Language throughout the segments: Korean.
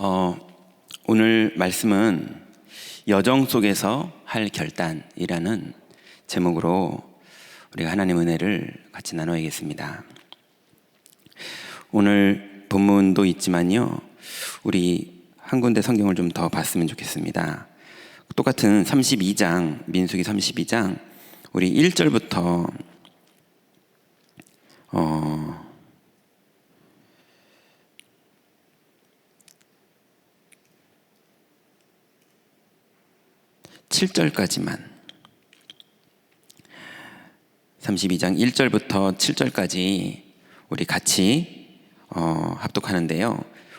어, 오늘 말씀은 여정 속에서 할 결단이라는 제목으로 우리가 하나님 은혜를 같이 나눠야겠습니다. 오늘 본문도 있지만요, 우리 한 군데 성경을 좀 더 봤으면 좋겠습니다. 똑같은 32장, 민수기 32장 우리 1절부터 7절까지만, 32장 1절부터 7절까지 우리 같이 합독하는데요.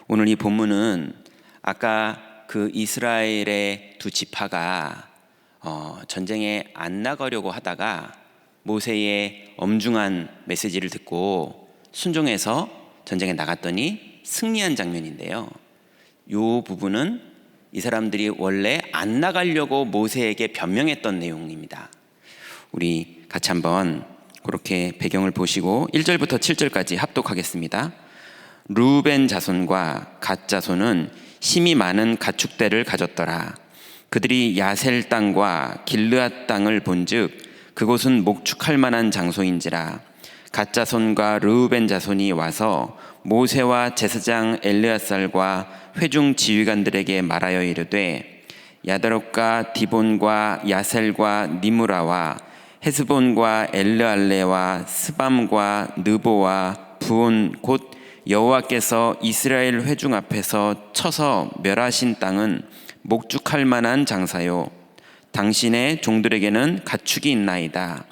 오늘 이 본문은 아까 그 이스라엘의 두 지파가 전쟁에 안 나가려고 하다가 모세의 엄중한 메시지를 듣고 순종해서 전쟁에 나갔더니 승리한 장면인데요. 이 부분은 이 사람들이 원래 안 나가려고 모세에게 변명했던 내용입니다. 우리 같이 한번 그렇게 배경을 보시고 1절부터 7절까지 합독하겠습니다. 루벤 자손과 갓 자손은 힘이 많은 가축대를 가졌더라. 그들이 야셀 땅과 길르앗 땅을 본즉 그곳은 목축할 만한 장소인지라. 갓 자손과 르우벤 자손이 와서 모세와 제사장 엘르앗살과 회중 지휘관들에게 말하여 이르되, 야다롯과 디본과 야셀과 니무라와 헤스본과 엘르알레와 스밤과 느보와 부온 곧 여호와께서 이스라엘 회중 앞에서 쳐서 멸하신 땅은 목축할 만한 장사요, 당신의 종들에게는 가축이 있나이다.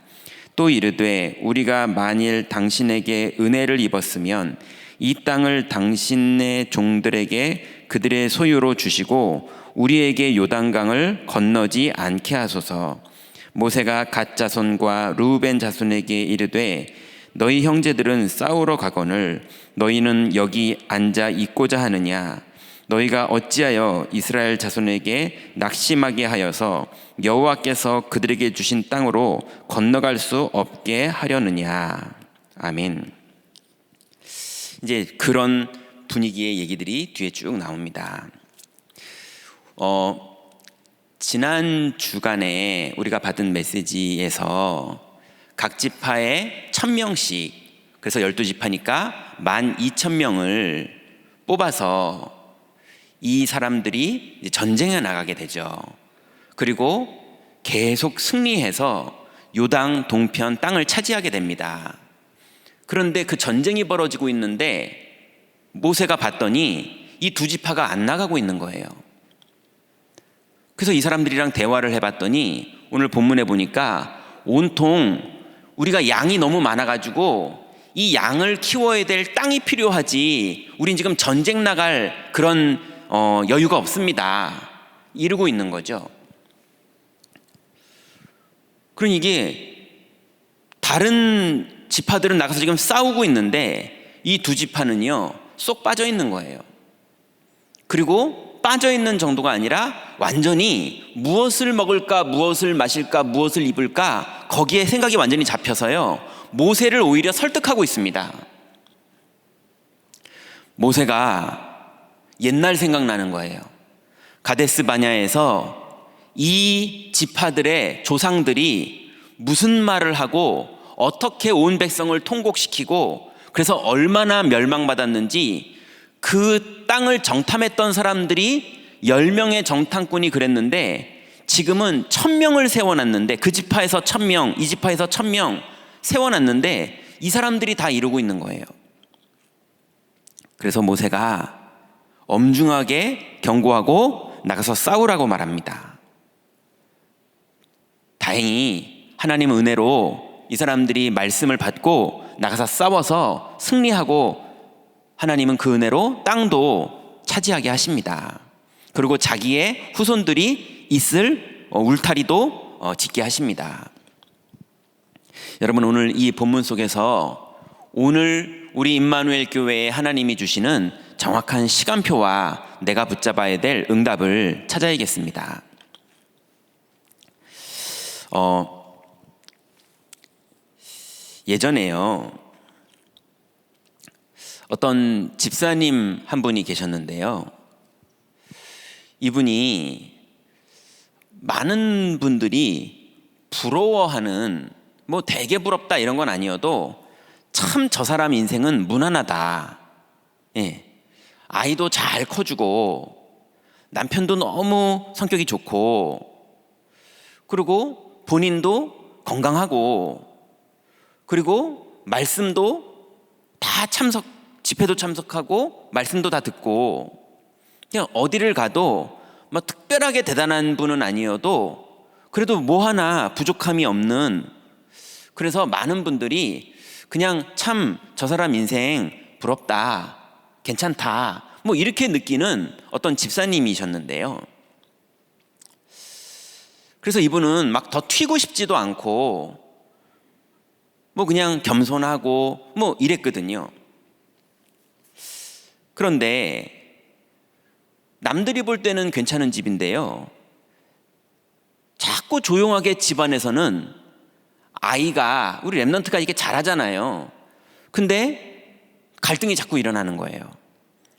또 이르되, 우리가 만일 당신에게 은혜를 입었으면 이 땅을 당신의 종들에게 그들의 소유로 주시고 우리에게 요단강을 건너지 않게 하소서. 모세가 갓 자손과 르우벤 자손에게 이르되, 너희 형제들은 싸우러 가거늘 너희는 여기 앉아 있고자 하느냐? 너희가 어찌하여 이스라엘 자손에게 낙심하게 하여서 여호와께서 그들에게 주신 땅으로 건너갈 수 없게 하려느냐? 아멘. 이제 그런 분위기의 얘기들이 뒤에 쭉 나옵니다. 지난 주간에 우리가 받은 메시지에서 각 지파에 1000명씩, 그래서 12지파니까 12,000명을 뽑아서 이 사람들이 이제 전쟁에 나가게 되죠. 그리고 계속 승리해서 요당 동편 땅을 차지하게 됩니다. 그런데 그 전쟁이 벌어지고 있는데 모세가 봤더니 이 두 지파가 안 나가고 있는 거예요. 그래서 이 사람들이랑 대화를 해봤더니 오늘 본문에 보니까 온통 우리가 양이 너무 많아가지고 이 양을 키워야 될 땅이 필요하지 우린 지금 전쟁 나갈 그런 여유가 없습니다, 이러고 있는 거죠. 그러니 이게 다른 지파들은 나가서 지금 싸우고 있는데 이 두 지파는요 쏙 빠져 있는 거예요. 그리고 빠져 있는 정도가 아니라 완전히 무엇을 먹을까, 무엇을 마실까, 무엇을 입을까 거기에 생각이 완전히 잡혀서요 모세를 오히려 설득하고 있습니다. 모세가 옛날 생각나는 거예요. 가데스 바냐에서 이 지파들의 조상들이 무슨 말을 하고 어떻게 온 백성을 통곡시키고 그래서 얼마나 멸망받았는지 그 땅을 정탐했던 사람들이 10명의 정탐꾼이 그랬는데 지금은 1000명을 세워놨는데, 그 지파에서 1000명, 이 지파에서 1000명 세워놨는데 이 사람들이 다 이루고 있는 거예요. 그래서 모세가 엄중하게 경고하고 나가서 싸우라고 말합니다. 다행히 하나님 은혜로 이 사람들이 말씀을 받고 나가서 싸워서 승리하고 하나님은 그 은혜로 땅도 차지하게 하십니다. 그리고 자기의 후손들이 있을 울타리도 짓게 하십니다. 여러분, 오늘 이 본문 속에서 오늘 우리 임마누엘 교회에 하나님이 주시는 정확한 시간표와 내가 붙잡아야 될 응답을 찾아야겠습니다. 예전에요 어떤 집사님 한 분이 계셨는데요, 이분이 많은 분들이 부러워하는, 뭐 되게 부럽다 이런 건 아니어도 참 저 사람 인생은 무난하다. 예. 아이도 잘 커주고 남편도 너무 성격이 좋고 그리고 본인도 건강하고 그리고 말씀도 다 집회도 참석하고 말씀도 다 듣고 그냥 어디를 가도 뭐 특별하게 대단한 분은 아니어도 그래도 뭐 하나 부족함이 없는, 그래서 많은 분들이 그냥 참 저 사람 인생 부럽다, 괜찮다, 뭐 이렇게 느끼는 어떤 집사님이셨는데요. 그래서 이분은 막 더 튀고 싶지도 않고 뭐 그냥 겸손하고 뭐 이랬거든요. 그런데 남들이 볼 때는 괜찮은 집인데요, 자꾸 조용하게 집안에서는 아이가, 우리 랩런트가 이게 잘하잖아요. 근데 갈등이 자꾸 일어나는 거예요.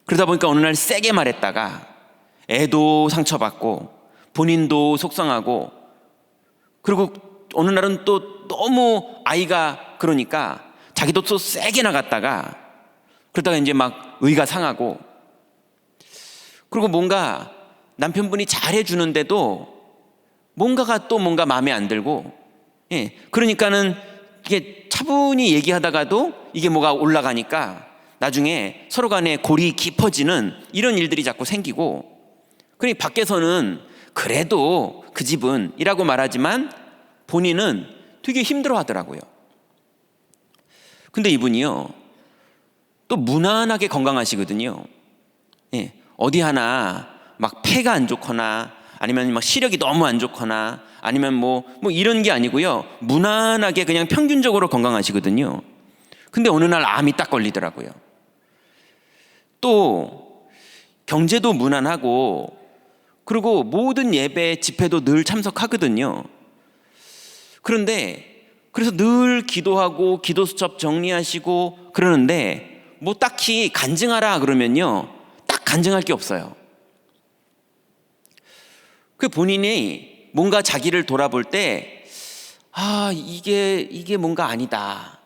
그러다 보니까 어느 날 세게 말했다가 애도 상처받고 본인도 속상하고, 그리고 어느 날은 또 너무 아이가 그러니까 자기도 또 세게 나갔다가, 그러다가 이제 막 의가 상하고, 그리고 뭔가 남편분이 잘해주는데도 뭔가가 또 뭔가 마음에 안 들고, 예, 그러니까는 이게 차분히 얘기하다가도 이게 뭐가 올라가니까 나중에 서로 간에 골이 깊어지는 이런 일들이 자꾸 생기고, 그러니 밖에서는 그래도 그 집은 이라고 말하지만 본인은 되게 힘들어 하더라고요. 근데 이분이요, 또 무난하게 건강하시거든요. 예, 어디 하나 막 폐가 안 좋거나 아니면 막 시력이 너무 안 좋거나 아니면 뭐 이런 게 아니고요, 무난하게 그냥 평균적으로 건강하시거든요. 근데 어느 날 암이 딱 걸리더라고요. 또 경제도 무난하고 그리고 모든 예배 집회도 늘 참석하거든요. 그런데 그래서 늘 기도하고 기도 수첩 정리하시고 그러는데 뭐 딱히 간증하라 그러면요, 딱 간증할 게 없어요. 그 본인이 뭔가 자기를 돌아볼 때 이게 뭔가 아니다.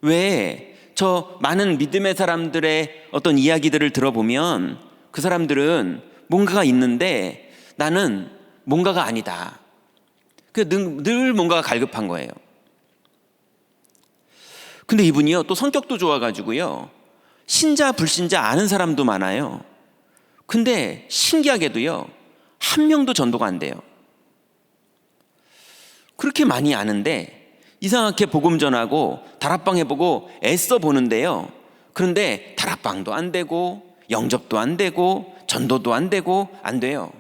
왜 저 많은 믿음의 사람들의 어떤 이야기들을 들어보면 그 사람들은 뭔가가 있는데 나는 뭔가가 아니다. 늘 뭔가가 갈급한 거예요. 근데 이분이요, 또 성격도 좋아가지고요, 신자 불신자 아는 사람도 많아요. 근데 신기하게도요, 한 명도 전도가 안 돼요. 그렇게 많이 아는데 이상하게 복음 전하고 다락방 해보고 애써 보는데요, 그런데 다락방도 안 되고 영접도 안 되고 전도도 안 되고 안 돼요.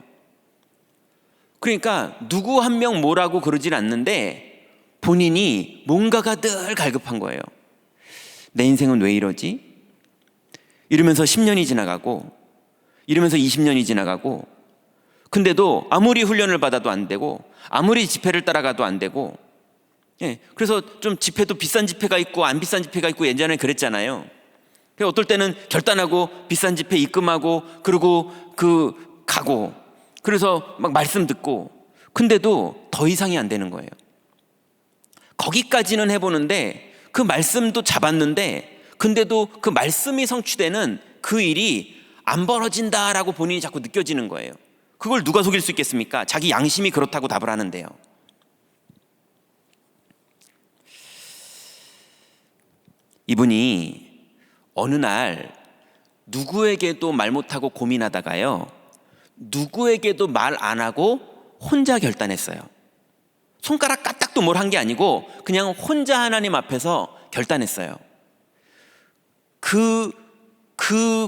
그러니까 누구 한 명 뭐라고 그러질 않는데 본인이 뭔가가 늘 갈급한 거예요. 내 인생은 왜 이러지? 이러면서 10년이 지나가고 이러면서 20년이 지나가고, 근데도 아무리 훈련을 받아도 안 되고 아무리 집회를 따라가도 안 되고, 예, 그래서 좀 집회도 비싼 집회가 있고 안 비싼 집회가 있고 예전에 그랬잖아요. 어떨 때는 결단하고 비싼 집회 입금하고 그리고 가고, 그래서 막 말씀 듣고, 근데도 더 이상이 안 되는 거예요. 거기까지는 해보는데 그 말씀도 잡았는데 근데도 그 말씀이 성취되는 그 일이 안 벌어진다라고 본인이 자꾸 느껴지는 거예요. 그걸 누가 속일 수 있겠습니까? 자기 양심이 그렇다고 답을 하는데요. 이분이 어느 날 누구에게도 말 못하고 고민하다가요, 누구에게도 말 안 하고 혼자 결단했어요. 손가락 까딱도 뭘 한 게 아니고 그냥 혼자 하나님 앞에서 결단했어요. 그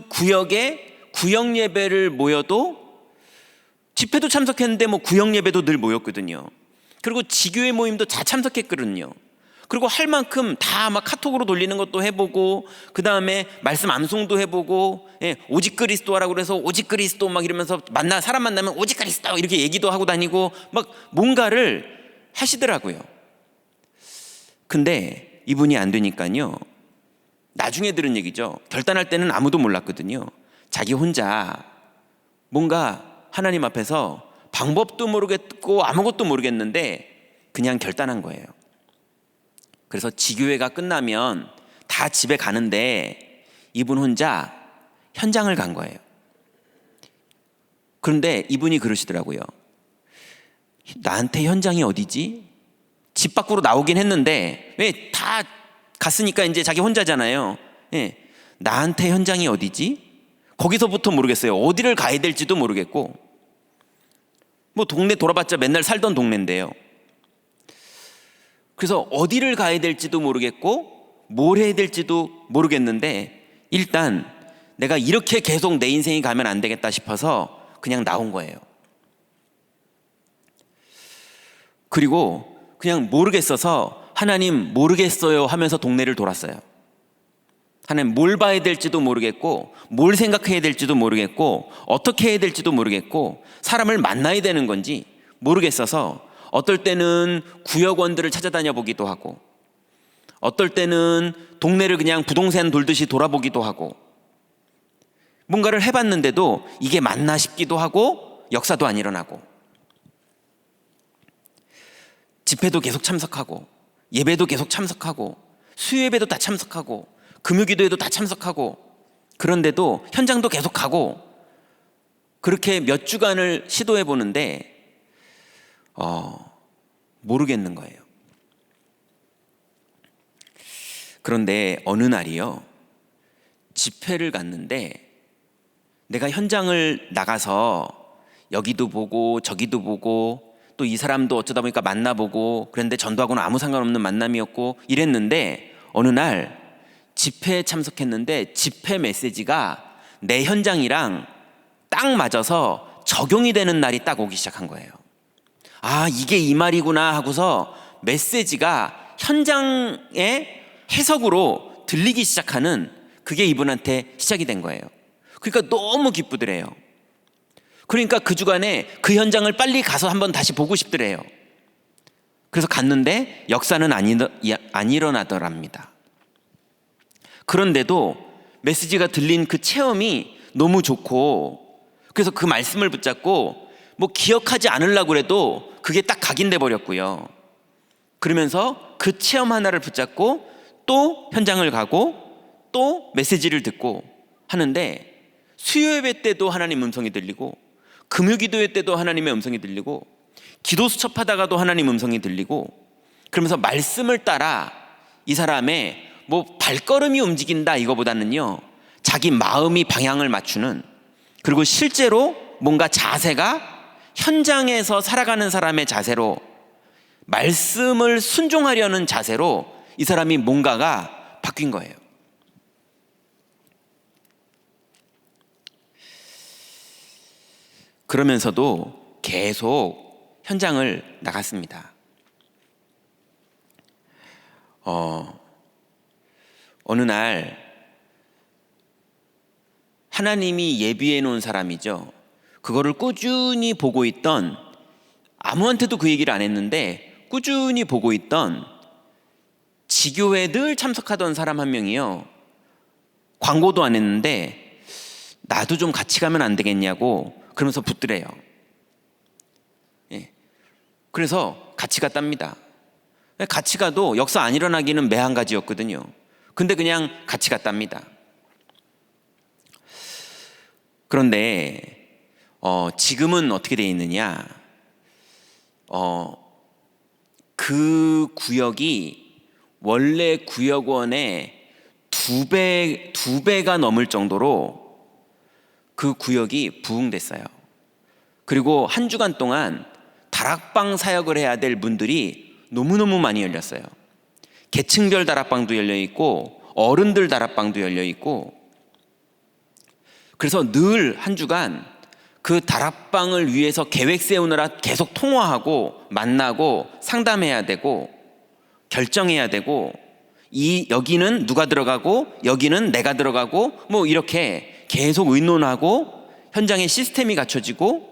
구역에 구역 예배를 모여도, 집회도 참석했는데 뭐 구역 예배도 늘 모였거든요. 그리고 지교회 모임도 다 참석했거든요. 그리고 할 만큼 다 막 카톡으로 돌리는 것도 해보고, 그 다음에 말씀 암송도 해보고, 예, 오직 그리스도라고 그래서 오직 그리스도 막 이러면서 사람 만나면 오직 그리스도 이렇게 얘기도 하고 다니고 막 뭔가를 하시더라고요. 근데 이분이 안 되니까요, 나중에 들은 얘기죠. 결단할 때는 아무도 몰랐거든요. 자기 혼자 뭔가 하나님 앞에서 방법도 모르겠고 아무것도 모르겠는데 그냥 결단한 거예요. 그래서 지교회가 끝나면 다 집에 가는데 이분 혼자 현장을 간 거예요. 그런데 이분이 그러시더라고요. 나한테 현장이 어디지? 집 밖으로 나오긴 했는데 왜 다 갔으니까 이제 자기 혼자잖아요. 예, 나한테 현장이 어디지? 거기서부터 모르겠어요. 어디를 가야 될지도 모르겠고, 뭐 동네 돌아봤자 맨날 살던 동네인데요. 그래서 어디를 가야 될지도 모르겠고 뭘 해야 될지도 모르겠는데 일단 내가 이렇게 계속 내 인생이 가면 안 되겠다 싶어서 그냥 나온 거예요. 그리고 그냥 모르겠어서 하나님 모르겠어요 하면서 동네를 돌았어요. 하나님 뭘 봐야 될지도 모르겠고 뭘 생각해야 될지도 모르겠고 어떻게 해야 될지도 모르겠고 사람을 만나야 되는 건지 모르겠어서 어떨 때는 구역원들을 찾아다녀 보기도 하고 어떨 때는 동네를 그냥 부동산 돌듯이 돌아보기도 하고 뭔가를 해봤는데도 이게 맞나 싶기도 하고 역사도 안 일어나고 집회도 계속 참석하고 예배도 계속 참석하고 수요예배도 다 참석하고 금요기도에도 다 참석하고 그런데도 현장도 계속 가고 그렇게 몇 주간을 시도해 보는데 모르겠는 거예요. 그런데 어느 날이요 집회를 갔는데 내가 현장을 나가서 여기도 보고 저기도 보고 또 이 사람도 어쩌다 보니까 만나보고 그런데 전도하고는 아무 상관없는 만남이었고 이랬는데 어느 날 집회에 참석했는데 집회 메시지가 내 현장이랑 딱 맞아서 적용이 되는 날이 딱 오기 시작한 거예요. 아, 이게 이 말이구나 하고서 메시지가 현장의 해석으로 들리기 시작하는 그게 이분한테 시작이 된 거예요. 그러니까 너무 기쁘더래요. 그러니까 그 주간에 그 현장을 빨리 가서 한번 다시 보고 싶더래요. 그래서 갔는데 역사는 안 일어나더랍니다. 그런데도 메시지가 들린 그 체험이 너무 좋고 그래서 그 말씀을 붙잡고 뭐 기억하지 않으려고 해도 그게 딱 각인돼 버렸고요. 그러면서 그 체험 하나를 붙잡고 또 현장을 가고 또 메시지를 듣고 하는데 수요예배 때도 하나님 음성이 들리고 금요기도회 때도 하나님의 음성이 들리고 기도 수첩하다가도 하나님 음성이 들리고 그러면서 말씀을 따라 이 사람의 뭐 발걸음이 움직인다 이거보다는요 자기 마음이 방향을 맞추는 그리고 실제로 뭔가 자세가 현장에서 살아가는 사람의 자세로 말씀을 순종하려는 자세로 이 사람이 뭔가가 바뀐 거예요. 그러면서도 계속 현장을 나갔습니다. 어느 날 하나님이 예비해 놓은 사람이죠. 그거를 꾸준히 보고 있던 아무한테도 그 얘기를 안 했는데 꾸준히 보고 있던 지교회에 늘 참석하던 사람 한 명이요. 광고도 안 했는데 나도 좀 같이 가면 안 되겠냐고 그러면서 붙더래요. 예. 그래서 같이 갔답니다. 같이 가도 역사 안 일어나기는 매한 가지였거든요. 근데 그냥 같이 갔답니다. 그런데 지금은 어떻게 되어 있느냐? 그 구역이 원래 구역원의 두 배가 넘을 정도로 그 구역이 부흥됐어요. 그리고 한 주간 동안 다락방 사역을 해야 될 문들이 너무너무 많이 열렸어요. 계층별 다락방도 열려 있고 어른들 다락방도 열려 있고 그래서 늘 한 주간 그 다락방을 위해서 계획 세우느라 계속 통화하고 만나고 상담해야 되고 결정해야 되고 여기는 누가 들어가고 여기는 내가 들어가고 뭐 이렇게 계속 의논하고 현장에 시스템이 갖춰지고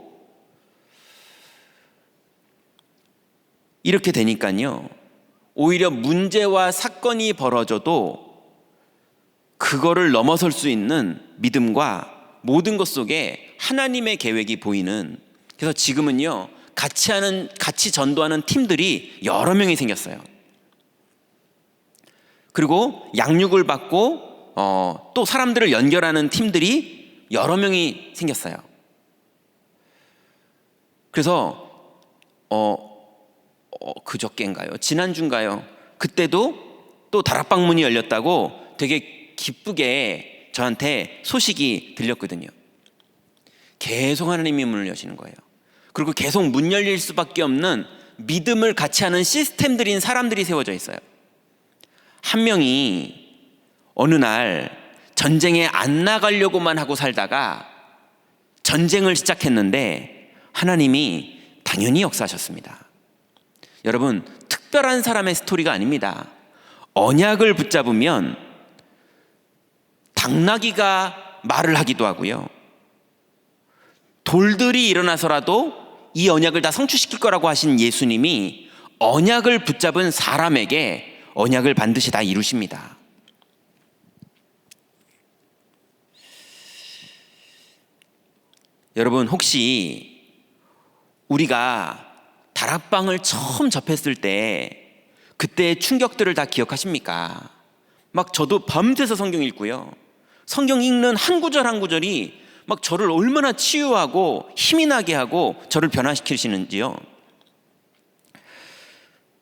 이렇게 되니까요. 오히려 문제와 사건이 벌어져도 그거를 넘어설 수 있는 믿음과 모든 것 속에 하나님의 계획이 보이는, 그래서 지금은요 같이 전도하는 팀들이 여러 명이 생겼어요. 그리고 양육을 받고 또 사람들을 연결하는 팀들이 여러 명이 생겼어요. 그래서 그저께인가요? 지난주인가요? 그때도 또 다락방 문이 열렸다고 되게 기쁘게 저한테 소식이 들렸거든요. 계속 하나님이 문을 여시는 거예요. 그리고 계속 문 열릴 수밖에 없는 믿음을 같이 하는 시스템들인 사람들이 세워져 있어요. 한 명이 어느 날 전쟁에 안 나가려고만 하고 살다가 전쟁을 시작했는데 하나님이 당연히 역사하셨습니다. 여러분, 특별한 사람의 스토리가 아닙니다. 언약을 붙잡으면 당나귀가 말을 하기도 하고요, 돌들이 일어나서라도 이 언약을 다 성취시킬 거라고 하신 예수님이 언약을 붙잡은 사람에게 언약을 반드시 다 이루십니다. 여러분, 혹시 우리가 다락방을 처음 접했을 때 그때의 충격들을 다 기억하십니까? 막 저도 밤새서 성경 읽고요, 성경 읽는 한 구절 한 구절이 막 저를 얼마나 치유하고 힘이 나게 하고 저를 변화시키시는지요.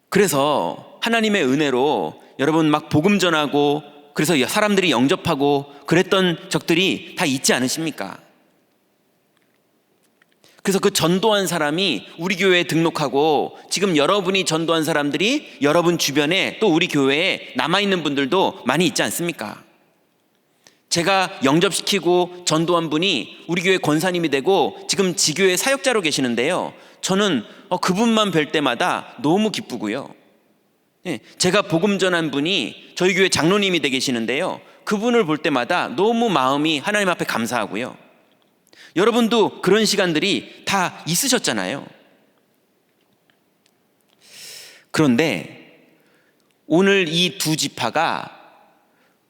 그래서 하나님의 은혜로 여러분 막 복음 전하고, 그래서 사람들이 영접하고 그랬던 적들이 다 있지 않으십니까? 그래서 그 전도한 사람이 우리 교회에 등록하고, 지금 여러분이 전도한 사람들이 여러분 주변에 또 우리 교회에 남아있는 분들도 많이 있지 않습니까? 제가 영접시키고 전도한 분이 우리 교회 권사님이 되고 지금 지교회 사역자로 계시는데요, 저는 그분만 뵐 때마다 너무 기쁘고요, 제가 복음 전한 분이 저희 교회 장로님이 되게 계시는데요, 그분을 볼 때마다 너무 마음이 하나님 앞에 감사하고요. 여러분도 그런 시간들이 다 있으셨잖아요. 그런데 오늘 이 두 지파가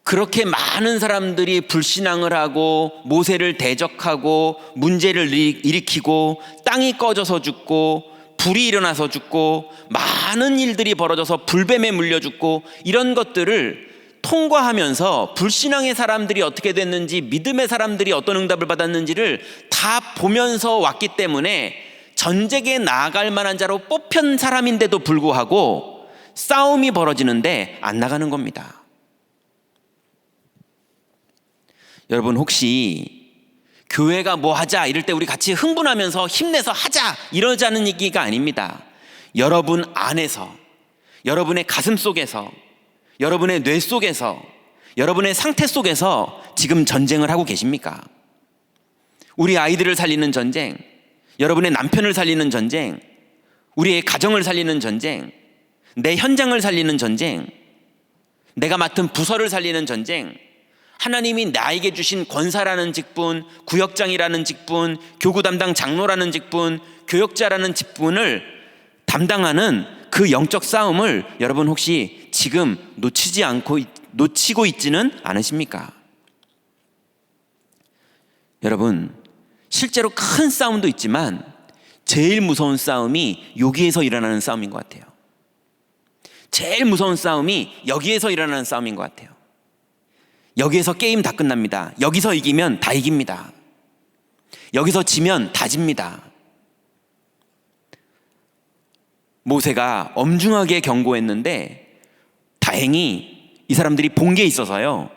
그렇게 많은 사람들이 불신앙을 하고 모세를 대적하고 문제를 일으키고 땅이 꺼져서 죽고 불이 일어나서 죽고 많은 일들이 벌어져서 불뱀에 물려 죽고, 이런 것들을 통과하면서 불신앙의 사람들이 어떻게 됐는지, 믿음의 사람들이 어떤 응답을 받았는지를 다 보면서 왔기 때문에 전쟁에 나아갈 만한 자로 뽑힌 사람인데도 불구하고 싸움이 벌어지는데 안 나가는 겁니다. 여러분, 혹시 교회가 뭐 하자 이럴 때 우리 같이 흥분하면서 힘내서 하자 이러자는 얘기가 아닙니다. 여러분 안에서, 여러분의 가슴 속에서, 여러분의 뇌 속에서, 여러분의 상태 속에서 지금 전쟁을 하고 계십니까? 우리 아이들을 살리는 전쟁, 여러분의 남편을 살리는 전쟁, 우리의 가정을 살리는 전쟁, 내 현장을 살리는 전쟁, 내가 맡은 부서를 살리는 전쟁, 하나님이 나에게 주신 권사라는 직분, 구역장이라는 직분, 교구 담당 장로라는 직분, 교역자라는 직분을 담당하는 그 영적 싸움을 여러분 혹시 지금 놓치고 있지는 않으십니까? 여러분, 실제로 큰 싸움도 있지만 제일 무서운 싸움이 여기에서 일어나는 싸움인 것 같아요. 제일 무서운 싸움이 여기에서 일어나는 싸움인 것 같아요. 여기에서 게임 다 끝납니다. 여기서 이기면 다 이깁니다. 여기서 지면 다 집니다. 모세가 엄중하게 경고했는데 다행히 이 사람들이 본 게 있어서요,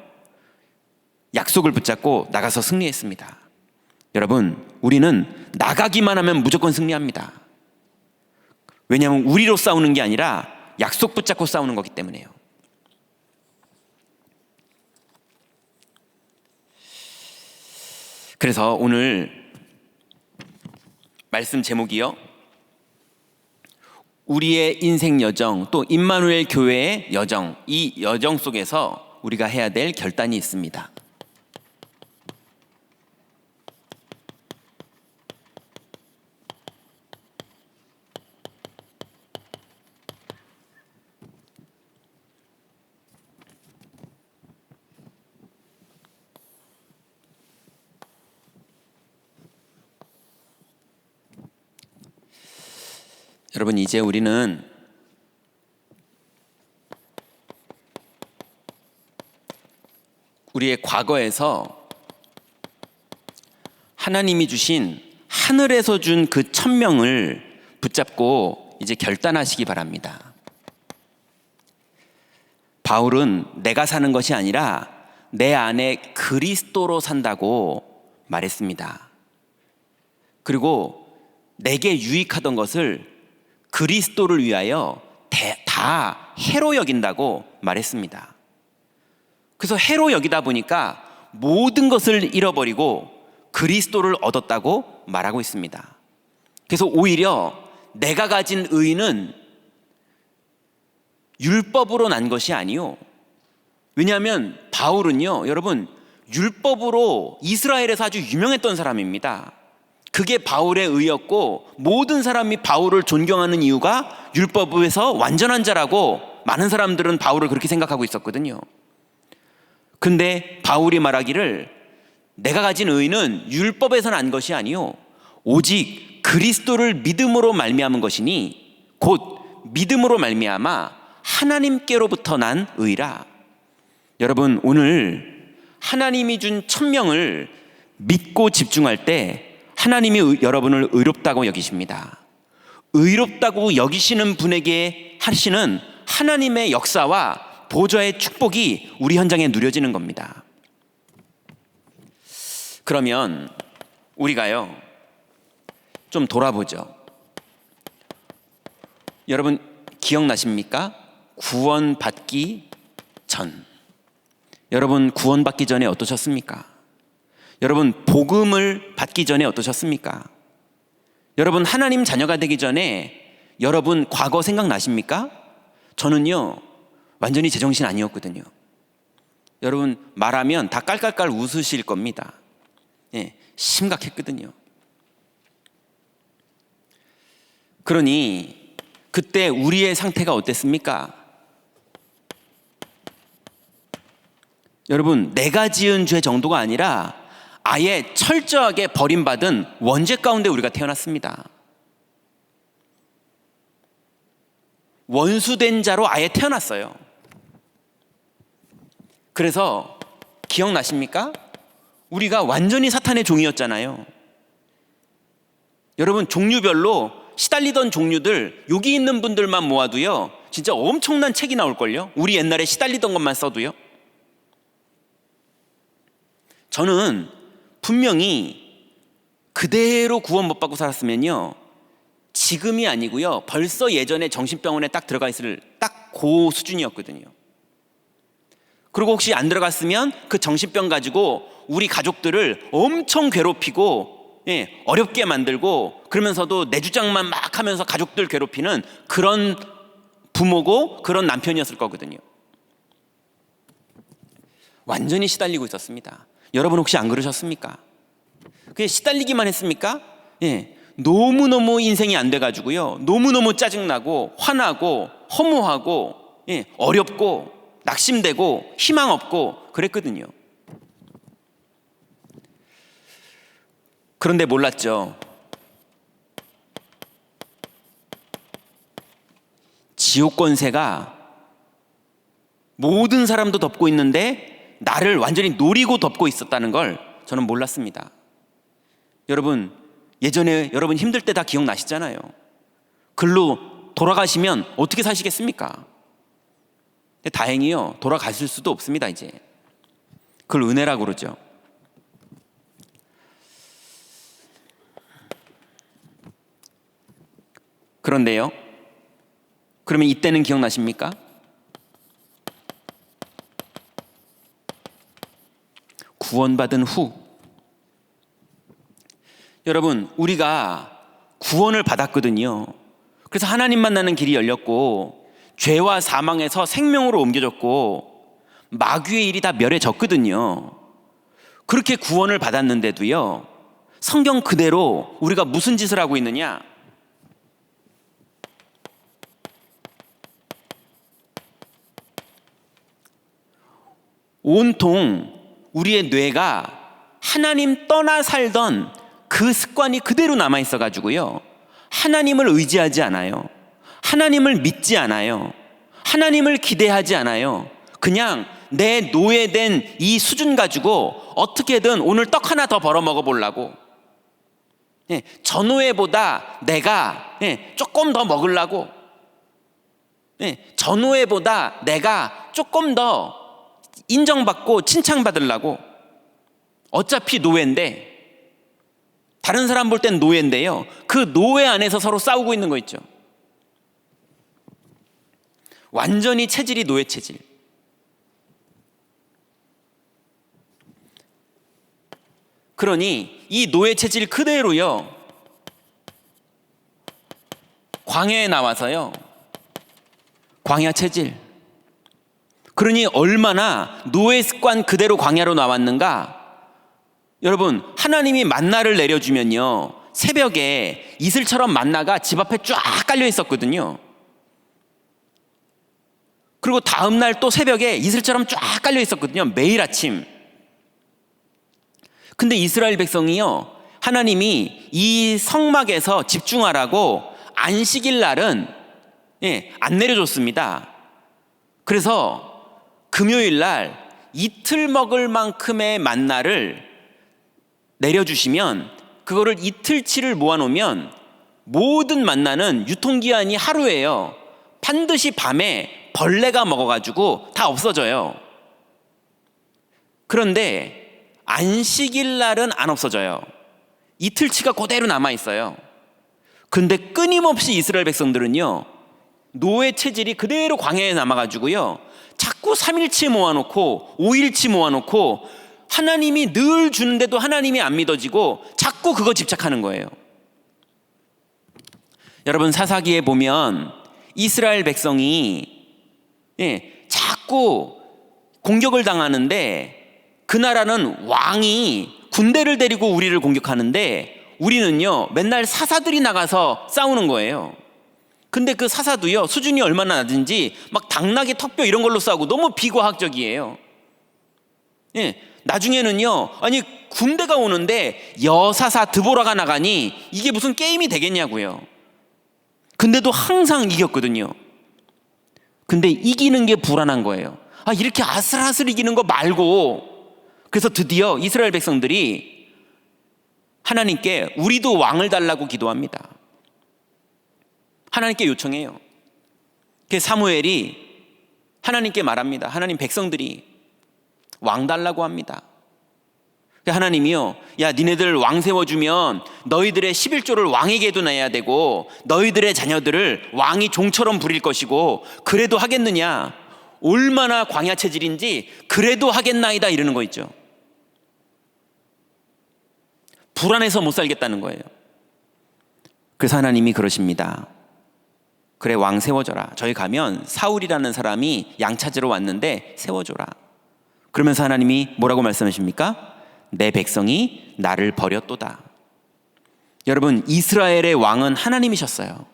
약속을 붙잡고 나가서 승리했습니다. 여러분, 우리는 나가기만 하면 무조건 승리합니다. 왜냐하면 우리로 싸우는 게 아니라 약속 붙잡고 싸우는 거기 때문에요. 그래서 오늘 말씀 제목이요, 우리의 인생 여정, 또 임마누엘 교회의 여정, 이 여정 속에서 우리가 해야 될 결단이 있습니다. 여러분, 이제 우리는 우리의 과거에서 하나님이 주신 하늘에서 준 그 천명을 붙잡고 이제 결단하시기 바랍니다. 바울은 내가 사는 것이 아니라 내 안에 그리스도로 산다고 말했습니다. 그리고 내게 유익하던 것을 그리스도를 위하여 다 해로 여긴다고 말했습니다. 그래서 해로 여기다 보니까 모든 것을 잃어버리고 그리스도를 얻었다고 말하고 있습니다. 그래서 오히려 내가 가진 의는 율법으로 난 것이 아니요. 왜냐하면 바울은요, 여러분, 율법으로 이스라엘에서 아주 유명했던 사람입니다. 그게 바울의 의였고, 모든 사람이 바울을 존경하는 이유가 율법에서 완전한 자라고 많은 사람들은 바울을 그렇게 생각하고 있었거든요. 근데 바울이 말하기를 내가 가진 의는 율법에서 난 것이 아니요 오직 그리스도를 믿음으로 말미암은 것이니 곧 믿음으로 말미암아 하나님께로부터 난 의라. 여러분, 오늘 하나님이 준 천명을 믿고 집중할 때 하나님이 여러분을 의롭다고 여기십니다. 의롭다고 여기시는 분에게 하시는 하나님의 역사와 보좌의 축복이 우리 현장에 누려지는 겁니다. 그러면 우리가요, 좀 돌아보죠. 여러분 기억나십니까? 구원받기 전. 여러분 구원받기 전에 어떠셨습니까? 여러분 복음을 받기 전에 어떠셨습니까? 여러분 하나님 자녀가 되기 전에 여러분 과거 생각나십니까? 저는요 완전히 제정신 아니었거든요. 여러분 말하면 다 깔깔깔 웃으실 겁니다. 예, 심각했거든요. 그러니 그때 우리의 상태가 어땠습니까? 여러분 내가 지은 죄 정도가 아니라 아예 철저하게 버림받은 원죄 가운데 우리가 태어났습니다. 원수된 자로 아예 태어났어요. 그래서 기억나십니까? 우리가 완전히 사탄의 종이었잖아요. 여러분 종류별로 시달리던 종류들 여기 있는 분들만 모아도요 진짜 엄청난 책이 나올걸요. 우리 옛날에 시달리던 것만 써도요. 저는 분명히 그대로 구원 못 받고 살았으면요 지금이 아니고요 벌써 예전에 정신병원에 딱 들어가 있을 딱 그 수준이었거든요. 그리고 혹시 안 들어갔으면 그 정신병 가지고 우리 가족들을 엄청 괴롭히고 어렵게 만들고 그러면서도 내 주장만 막 하면서 가족들 괴롭히는 그런 부모고 그런 남편이었을 거거든요. 완전히 시달리고 있었습니다. 여러분 혹시 안 그러셨습니까? 그게 시달리기만 했습니까? 너무너무 인생이 안 돼가지고요 너무너무 짜증나고 화나고 허무하고 어렵고 낙심되고 희망 없고 그랬거든요. 그런데 몰랐죠. 지옥 권세가 모든 사람도 덮고 있는데 나를 완전히 노리고 덮고 있었다는 걸 저는 몰랐습니다. 여러분 예전에 여러분 힘들 때 다 기억나시잖아요. 글로 돌아가시면 어떻게 사시겠습니까? 근데 다행히요 돌아가실 수도 없습니다. 이제 그걸 은혜라고 그러죠. 그런데요 그러면 이때는 기억나십니까? 구원받은 후 여러분 우리가 구원을 받았거든요. 그래서 하나님 만나는 길이 열렸고 죄와 사망에서 생명으로 옮겨졌고 마귀의 일이 다 멸해졌거든요. 그렇게 구원을 받았는데도요 성경 그대로 우리가 무슨 짓을 하고 있느냐? 온통 우리의 뇌가 하나님 떠나 살던 그 습관이 그대로 남아있어 가지고요 하나님을 의지하지 않아요. 하나님을 믿지 않아요. 하나님을 기대하지 않아요. 그냥 내 노예된 이 수준 가지고 어떻게든 오늘 떡 하나 더 벌어 먹어 보려고, 저 노예보다 내가 조금 더 먹으려고, 저 노예보다 내가 조금 더 인정받고 칭찬받으려고. 어차피 노예인데, 다른 사람 볼 땐 노예인데요, 그 노예 안에서 서로 싸우고 있는 거 있죠. 완전히 체질이 노예 체질. 그러니 이 노예 체질 그대로요, 광야에 나와서요, 광야 체질. 그러니 얼마나 노예 습관 그대로 광야로 나왔는가. 여러분, 하나님이 만나를 내려주면요, 새벽에 이슬처럼 만나가 집 앞에 쫙 깔려 있었거든요. 그리고 다음날 또 새벽에 이슬처럼 쫙 깔려 있었거든요, 매일 아침. 근데 이스라엘 백성이요, 하나님이 이 성막에서 집중하라고 안식일 날은 안 내려줬습니다. 그래서 금요일 날 이틀 먹을 만큼의 만나를 내려주시면, 그거를 이틀치를 모아놓으면 모든 만나는 유통기한이 하루예요. 반드시 밤에 벌레가 먹어가지고 다 없어져요. 그런데 안식일 날은 안 없어져요. 이틀치가 그대로 남아있어요. 근데 끊임없이 이스라엘 백성들은요, 노예 체질이 그대로 광야에 남아가지고요, 자꾸 3일치 모아놓고 5일치 모아놓고 하나님이 늘 주는데도 하나님이 안 믿어지고 자꾸 그거 집착하는 거예요. 여러분, 사사기에 보면 이스라엘 백성이 자꾸 공격을 당하는데, 그 나라는 왕이 군대를 데리고 우리를 공격하는데 우리는요 맨날 사사들이 나가서 싸우는 거예요. 근데 그 사사도요 수준이 얼마나 낮은지 막 당나귀 턱뼈 이런 걸로 싸우고 너무 비과학적이에요. 나중에는요, 아니 군대가 오는데 여사사 드보라가 나가니 이게 무슨 게임이 되겠냐고요. 근데도 항상 이겼거든요. 근데 이기는 게 불안한 거예요. 이렇게 아슬아슬 이기는 거 말고. 그래서 드디어 이스라엘 백성들이 하나님께 우리도 왕을 달라고 기도합니다. 하나님께 요청해요. 그래서 사무엘이 하나님께 말합니다. 하나님, 백성들이 왕 달라고 합니다. 하나님이요, 야, 니네들 왕 세워주면 너희들의 11조를 왕에게도 내야 되고 너희들의 자녀들을 왕이 종처럼 부릴 것이고, 그래도 하겠느냐, 얼마나 광야 체질인지 그래도 하겠나이다, 이러는 거 있죠. 불안해서 못 살겠다는 거예요. 그래서 하나님이 그러십니다. 그래, 왕 세워줘라. 저희 가면 사울이라는 사람이 양 찾으러 왔는데 세워줘라. 그러면서 하나님이 뭐라고 말씀하십니까? 내 백성이 나를 버렸도다. 여러분, 이스라엘의 왕은 하나님이셨어요.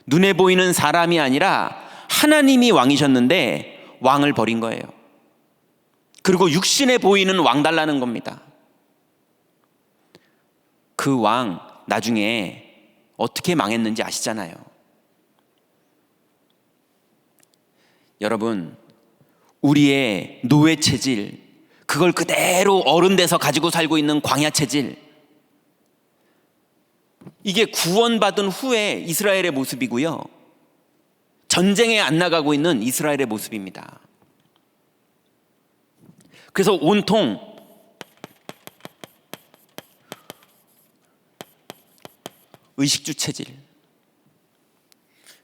눈에 보이는 사람이 아니라 하나님이 왕이셨는데 왕을 버린 거예요. 그리고 육신에 보이는 왕 달라는 겁니다. 그 왕 나중에 어떻게 망했는지 아시잖아요. 여러분, 우리의 노예 체질, 그걸 그대로 어른 돼서 가지고 살고 있는 광야 체질, 이게 구원받은 후에 이스라엘의 모습이고요, 전쟁에 안 나가고 있는 이스라엘의 모습입니다. 그래서 온통 의식주 체질.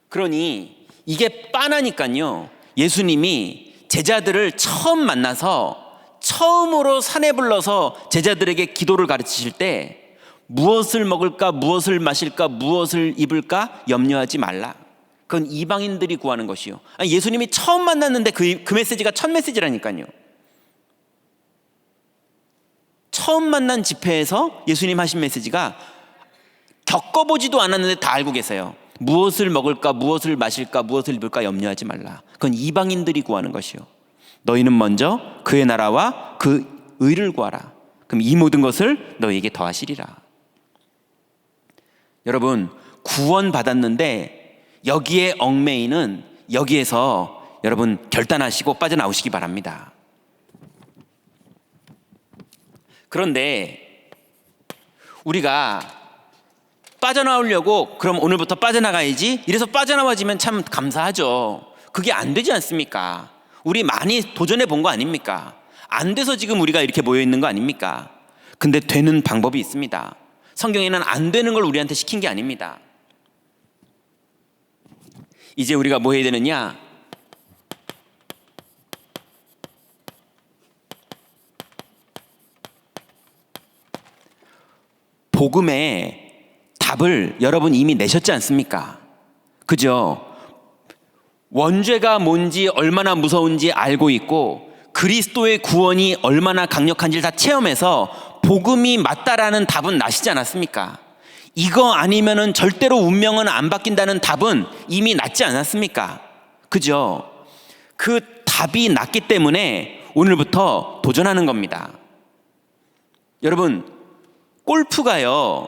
그러니 이게 빤하니까요, 예수님이 제자들을 처음 만나서 처음으로 산에 불러서 제자들에게 기도를 가르치실 때 무엇을 먹을까, 무엇을 마실까, 무엇을 입을까 염려하지 말라. 그건 이방인들이 구하는 것이요. 예수님이 처음 만났는데 그 메시지가 첫 메시지라니까요. 처음 만난 집회에서 예수님 하신 메시지가 겪어보지도 않았는데 다 알고 계세요. 무엇을 먹을까, 무엇을 마실까, 무엇을 입을까 염려하지 말라. 그건 이방인들이 구하는 것이요. 너희는 먼저 그의 나라와 그 의를 구하라. 그럼 이 모든 것을 너희에게 더하시리라. 여러분, 구원받았는데 여기에 얽매이는, 여기에서 여러분 결단하시고 빠져나오시기 바랍니다. 그런데 우리가 빠져나오려고 그럼 오늘부터 빠져나가야지 이래서 빠져나와지면 참 감사하죠. 그게 안 되지 않습니까? 우리 많이 도전해 본 거 아닙니까? 안 돼서 지금 우리가 이렇게 모여 있는 거 아닙니까? 근데 되는 방법이 있습니다. 성경에는 안 되는 걸 우리한테 시킨 게 아닙니다. 이제 우리가 뭐 해야 되느냐? 복음의 답을 여러분 이미 내셨지 않습니까? 그죠? 원죄가 뭔지 얼마나 무서운지 알고 있고 그리스도의 구원이 얼마나 강력한지를 다 체험해서 복음이 맞다라는 답은 나시지 않았습니까? 이거 아니면은 절대로 운명은 안 바뀐다는 답은 이미 났지 않았습니까? 그죠? 그 답이 났기 때문에 오늘부터 도전하는 겁니다. 여러분, 골프가요,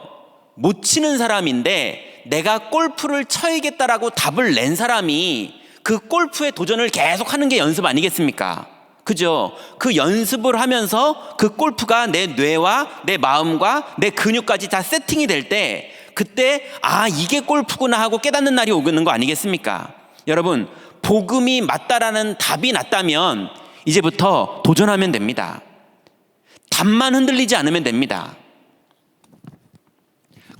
못 치는 사람인데 내가 골프를 쳐야겠다라고 답을 낸 사람이 그 골프의 도전을 계속 하는 게 연습 아니겠습니까? 그죠? 그 연습을 하면서 그 골프가 내 뇌와 내 마음과 내 근육까지 다 세팅이 될 때 그때 이게 골프구나 하고 깨닫는 날이 오는 거 아니겠습니까? 여러분, 복음이 맞다라는 답이 났다면 이제부터 도전하면 됩니다. 답만 흔들리지 않으면 됩니다.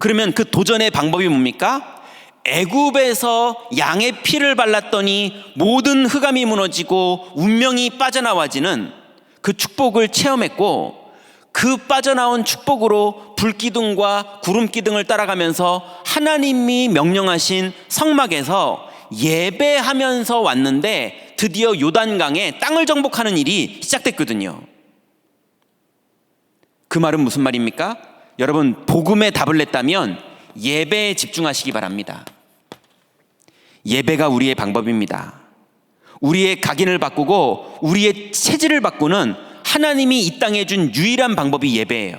그러면 그 도전의 방법이 뭡니까? 애굽에서 양의 피를 발랐더니 모든 흑암이 무너지고 운명이 빠져나와지는 그 축복을 체험했고, 그 빠져나온 축복으로 불기둥과 구름기둥을 따라가면서 하나님이 명령하신 성막에서 예배하면서 왔는데 드디어 요단강에 땅을 정복하는 일이 시작됐거든요. 그 말은 무슨 말입니까? 여러분, 복음에 답을 냈다면 예배에 집중하시기 바랍니다. 예배가 우리의 방법입니다. 우리의 각인을 바꾸고 우리의 체질을 바꾸는 하나님이 이 땅에 준 유일한 방법이 예배예요.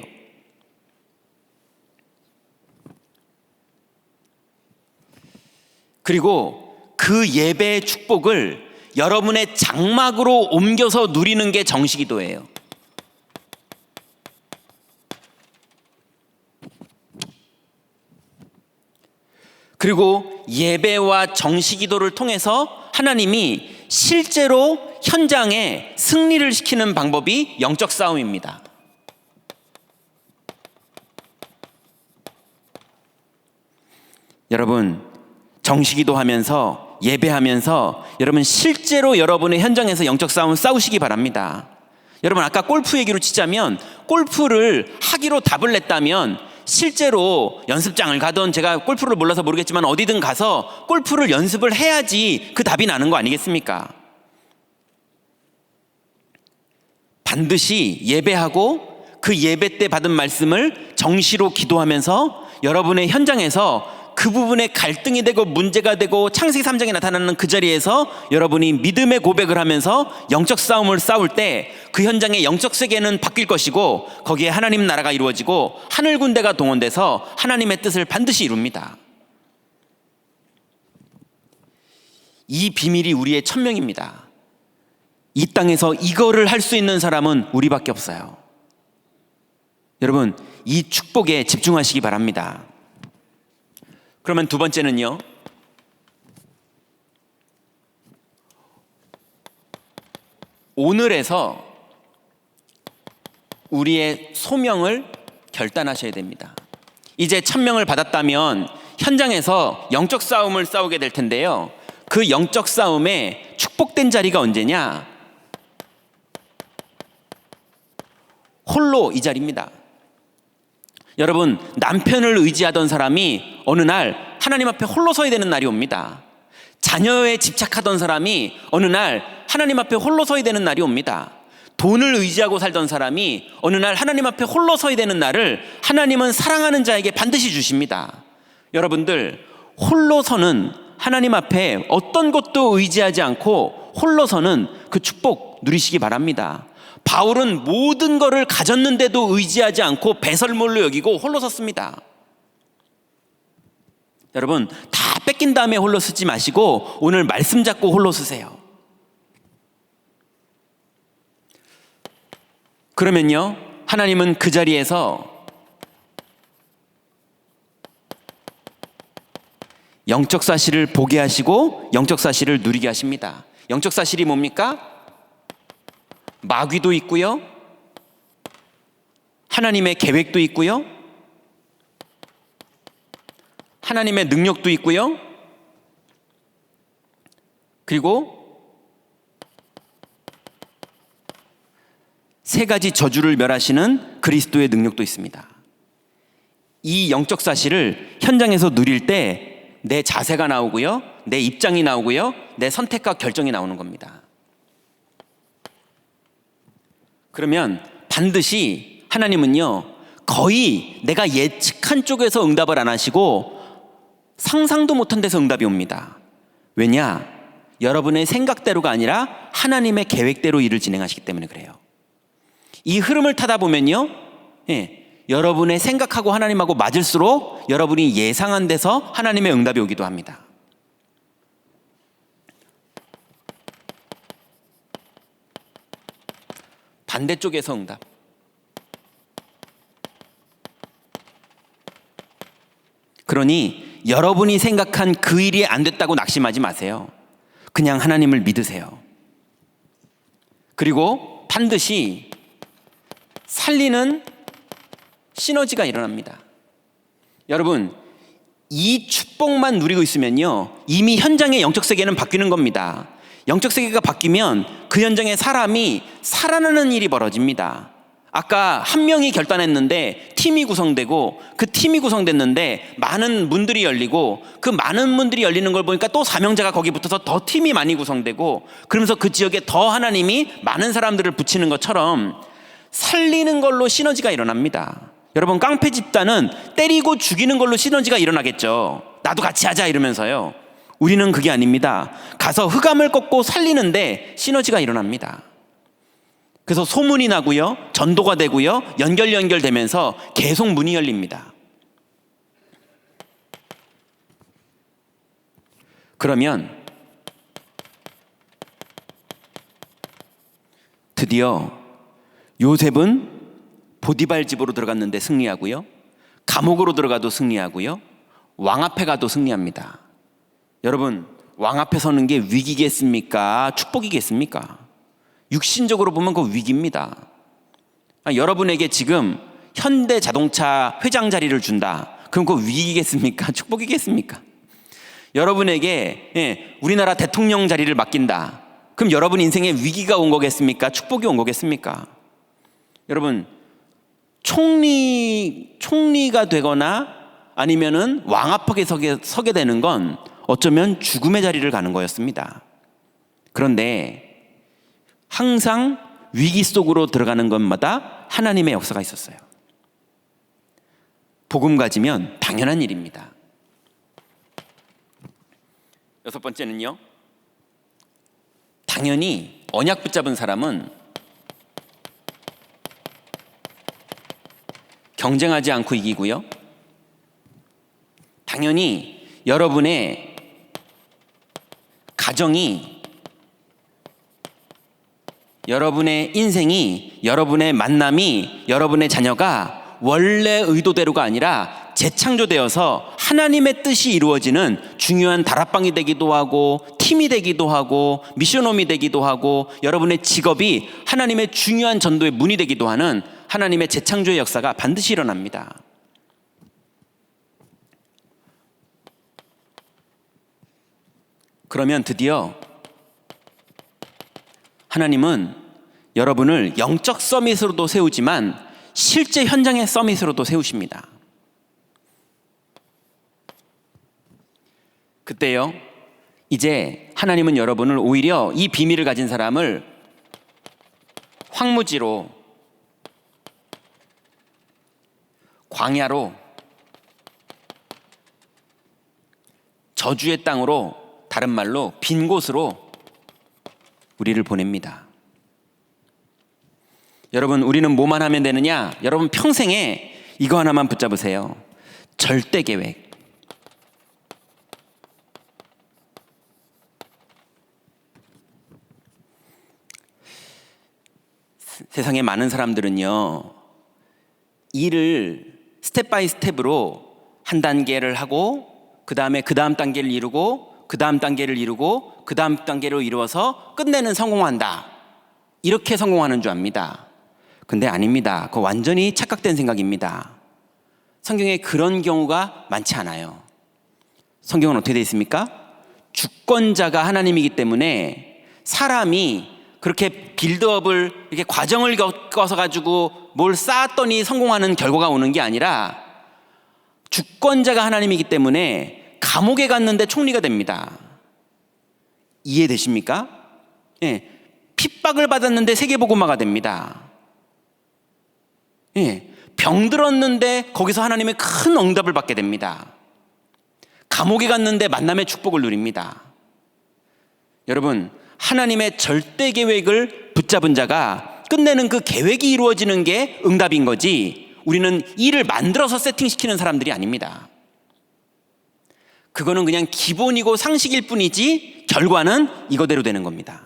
그리고 그 예배의 축복을 여러분의 장막으로 옮겨서 누리는 게 정식기도예요. 그리고 예배와 정식기도를 통해서 하나님이 실제로 현장에 승리를 시키는 방법이 영적 싸움입니다. 여러분, 정식기도 하면서 예배하면서 여러분 실제로 여러분의 현장에서 영적 싸움을 싸우시기 바랍니다. 여러분, 아까 골프 얘기로 치자면 골프를 하기로 답을 냈다면 실제로 연습장을 가던, 제가 골프를 몰라서 모르겠지만 어디든 가서 골프를 연습을 해야지 그 답이 나는 거 아니겠습니까? 반드시 예배하고 그 예배 때 받은 말씀을 정시로 기도하면서 여러분의 현장에서 그 부분에 갈등이 되고 문제가 되고 창세기 3장에 나타나는 그 자리에서 여러분이 믿음의 고백을 하면서 영적 싸움을 싸울 때 그 현장의 영적 세계는 바뀔 것이고 거기에 하나님 나라가 이루어지고 하늘 군대가 동원돼서 하나님의 뜻을 반드시 이룹니다. 이 비밀이 우리의 천명입니다. 이 땅에서 이거를 할 수 있는 사람은 우리밖에 없어요. 여러분, 이 축복에 집중하시기 바랍니다. 그러면 두 번째는요, 오늘에서 우리의 소명을 결단하셔야 됩니다. 이제 천명을 받았다면 현장에서 영적 싸움을 싸우게 될 텐데요, 그 영적 싸움에 축복된 자리가 언제냐? 홀로 이 자리입니다. 여러분, 남편을 의지하던 사람이 어느 날 하나님 앞에 홀로 서야 되는 날이 옵니다. 자녀에 집착하던 사람이 어느 날 하나님 앞에 홀로 서야 되는 날이 옵니다. 돈을 의지하고 살던 사람이 어느 날 하나님 앞에 홀로 서야 되는 날을 하나님은 사랑하는 자에게 반드시 주십니다. 여러분들, 홀로 서는 하나님 앞에 어떤 것도 의지하지 않고 홀로 서는 그 축복 누리시기 바랍니다. 바울은 모든 것을 가졌는데도 의지하지 않고 배설물로 여기고 홀로 섰습니다. 여러분, 다 뺏긴 다음에 홀로 쓰지 마시고 오늘 말씀 잡고 홀로 쓰세요. 그러면요, 하나님은 그 자리에서 영적 사실을 보게 하시고 영적 사실을 누리게 하십니다. 영적 사실이 뭡니까? 마귀도 있고요, 하나님의 계획도 있고요, 하나님의 능력도 있고요, 그리고 세 가지 저주를 멸하시는 그리스도의 능력도 있습니다. 이 영적 사실을 현장에서 누릴 때 내 자세가 나오고요, 내 입장이 나오고요, 내 선택과 결정이 나오는 겁니다. 그러면 반드시 하나님은요, 거의 내가 예측한 쪽에서 응답을 안 하시고 상상도 못한 데서 응답이 옵니다. 왜냐? 여러분의 생각대로가 아니라 하나님의 계획대로 일을 진행하시기 때문에 그래요. 이 흐름을 타다 보면요, 여러분의 생각하고 하나님하고 맞을수록 여러분이 예상한 데서 하나님의 응답이 오기도 합니다. 반대쪽에서 응답. 그러니 여러분이 생각한 그 일이 안 됐다고 낙심하지 마세요. 그냥 하나님을 믿으세요. 그리고 반드시 살리는 시너지가 일어납니다. 여러분, 이 축복만 누리고 있으면요, 이미 현장의 영적 세계는 바뀌는 겁니다. 영적 세계가 바뀌면 그 현장에 사람이 살아나는 일이 벌어집니다. 아까 한 명이 결단했는데 팀이 구성되고, 그 팀이 구성됐는데 많은 문들이 열리고, 그 많은 문들이 열리는 걸 보니까 또 사명자가 거기 붙어서 더 팀이 많이 구성되고, 그러면서 그 지역에 더 하나님이 많은 사람들을 붙이는 것처럼 살리는 걸로 시너지가 일어납니다. 여러분, 깡패 집단은 때리고 죽이는 걸로 시너지가 일어나겠죠. 나도 같이 하자 이러면서요. 우리는 그게 아닙니다. 가서 흑암을 꺾고 살리는데 시너지가 일어납니다. 그래서 소문이 나고요, 전도가 되고요, 연결되면서 계속 문이 열립니다. 그러면 드디어 요셉은 보디발 집으로 들어갔는데 승리하고요, 감옥으로 들어가도 승리하고요, 왕 앞에 가도 승리합니다. 여러분, 왕 앞에 서는 게 위기겠습니까? 축복이겠습니까? 육신적으로 보면 그 위기입니다. 여러분에게 지금 현대 자동차 회장 자리를 준다. 그럼 그 위기겠습니까? 축복이겠습니까? 여러분에게 우리나라 대통령 자리를 맡긴다. 그럼 여러분 인생에 위기가 온 거겠습니까? 축복이 온 거겠습니까? 여러분, 총리가 되거나 아니면은 왕 앞에 서게 되는 건 어쩌면 죽음의 자리를 가는 거였습니다. 그런데 항상 위기 속으로 들어가는 것마다 하나님의 역사가 있었어요. 복음 가지면 당연한 일입니다. 여섯 번째는요, 당연히 언약 붙잡은 사람은 경쟁하지 않고 이기고요, 당연히 여러분의 가정이, 여러분의 인생이, 여러분의 만남이, 여러분의 자녀가 원래 의도대로가 아니라 재창조되어서 하나님의 뜻이 이루어지는 중요한 다락방이 되기도 하고, 팀이 되기도 하고, 미션홈이 되기도 하고, 여러분의 직업이 하나님의 중요한 전도의 문이 되기도 하는 하나님의 재창조의 역사가 반드시 일어납니다. 그러면 드디어 하나님은 여러분을 영적 서밋으로도 세우지만 실제 현장의 서밋으로도 세우십니다. 그때요, 이제 하나님은 여러분을 오히려 이 비밀을 가진 사람을 황무지로, 광야로, 저주의 땅으로, 다른 말로 빈 곳으로 우리를 보냅니다. 여러분, 우리는 뭐만 하면 되느냐? 여러분, 평생에 이거 하나만 붙잡으세요. 절대 계획. 세상에 많은 사람들은요, 일을 스텝 바이 스텝으로 한 단계를 하고 그 다음에 그 다음 단계를 이루고 그 다음 단계를 이루고 그 다음 단계로 이루어서 끝내는 성공한다, 이렇게 성공하는 줄 압니다. 근데 아닙니다. 그거 완전히 착각된 생각입니다. 성경에 그런 경우가 많지 않아요. 성경은 어떻게 되어 있습니까? 주권자가 하나님이기 때문에 사람이 그렇게 빌드업을 이렇게 과정을 겪어서 가지고 뭘 쌓았더니 성공하는 결과가 오는 게 아니라 주권자가 하나님이기 때문에 감옥에 갔는데 총리가 됩니다. 이해되십니까? 예. 핍박을 받았는데 세계복음화가 됩니다. 예. 병들었는데 거기서 하나님의 큰 응답을 받게 됩니다. 감옥에 갔는데 만남의 축복을 누립니다. 여러분, 하나님의 절대 계획을 붙잡은 자가 끝내는 그 계획이 이루어지는 게 응답인 거지, 우리는 일을 만들어서 세팅시키는 사람들이 아닙니다. 그거는 그냥 기본이고 상식일 뿐이지 결과는 이거대로 되는 겁니다.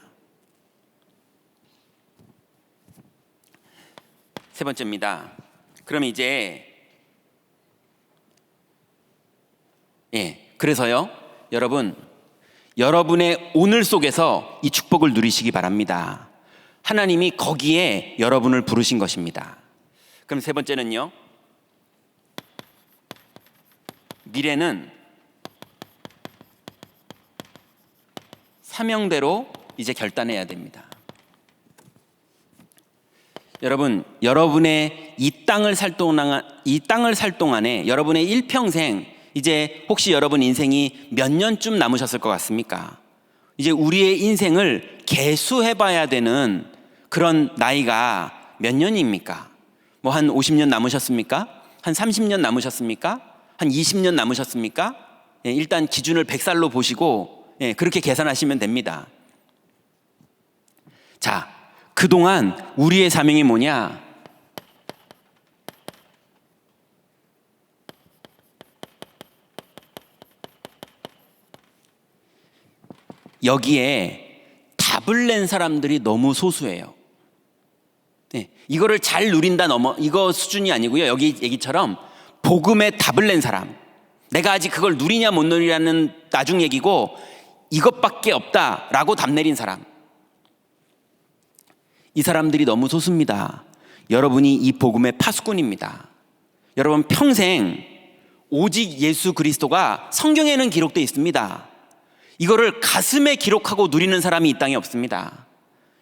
세 번째입니다. 그럼 이제 그래서요, 여러분의 오늘 속에서 이 축복을 누리시기 바랍니다. 하나님이 거기에 여러분을 부르신 것입니다. 그럼 세 번째는요, 미래는 사명대로 이제 결단해야 됩니다. 여러분, 여러분의 이 땅을 살 동안에 여러분의 일평생, 이제 혹시 여러분 인생이 몇 년쯤 남으셨을 것 같습니까? 이제 우리의 인생을 계수해봐야 되는 그런 나이가 몇 년입니까? 뭐 한 50년 남으셨습니까? 한 30년 남으셨습니까? 한 20년 남으셨습니까? 일단 기준을 100살로 보시고 그렇게 계산하시면 됩니다. 자, 그동안 우리의 사명이 뭐냐? 여기에 답을 낸 사람들이 너무 소수예요. 이거를 잘 누린다 이거 수준이 아니고요. 여기 얘기처럼 복음에 답을 낸 사람, 내가 아직 그걸 누리냐 못 누리냐는 나중 얘기고 이것밖에 없다라고 답 내린 사람, 이 사람들이 너무 소수입니다. 여러분이 이 복음의 파수꾼입니다. 여러분 평생 오직 예수 그리스도가 성경에는 기록되어 있습니다. 이거를 가슴에 기록하고 누리는 사람이 이 땅에 없습니다.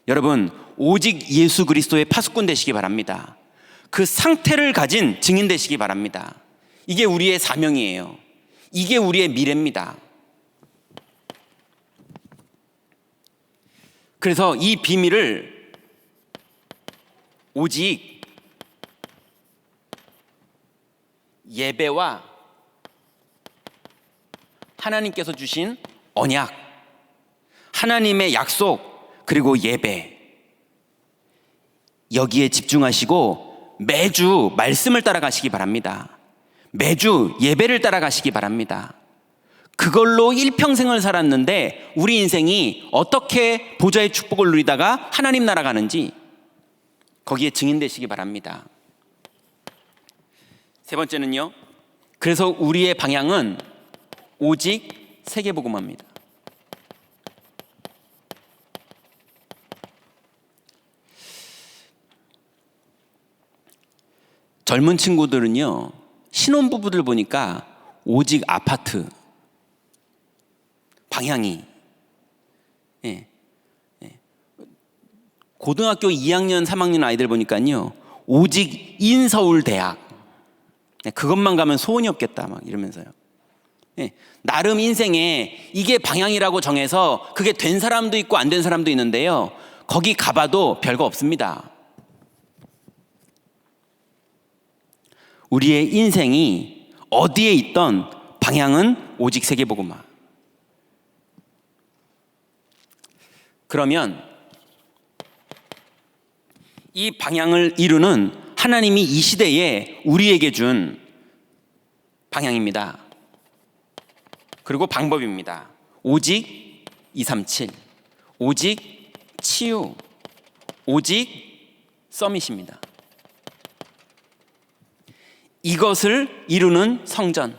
여러분 오직 예수 그리스도의 파수꾼 되시기 바랍니다. 그 상태를 가진 증인 되시기 바랍니다. 이게 우리의 사명이에요. 이게 우리의 미래입니다. 그래서 이 비밀을 오직 예배와 하나님께서 주신 언약, 하나님의 약속, 그리고 예배, 여기에 집중하시고 매주 말씀을 따라가시기 바랍니다. 매주 예배를 따라가시기 바랍니다. 그걸로 일평생을 살았는데 우리 인생이 어떻게 보좌의 축복을 누리다가 하나님 나라 가는지 거기에 증인 되시기 바랍니다. 세 번째는요, 그래서 우리의 방향은 오직 세계복음화입니다. 젊은 친구들은요, 신혼부부들 보니까 오직 아파트 방향이, 고등학교 2학년 3학년 아이들 보니까요 오직 인서울대학, 그것만 가면 소원이 없겠다 막 이러면서요. 나름 인생에 이게 방향이라고 정해서 그게 된 사람도 있고 안 된 사람도 있는데요, 거기 가봐도 별거 없습니다. 우리의 인생이 어디에 있던 방향은 오직 세계복음화. 그러면 이 방향을 이루는 하나님이 이 시대에 우리에게 준 방향입니다. 그리고 방법입니다. 오직 237, 오직 치유, 오직 서밋입니다. 이것을 이루는 성전.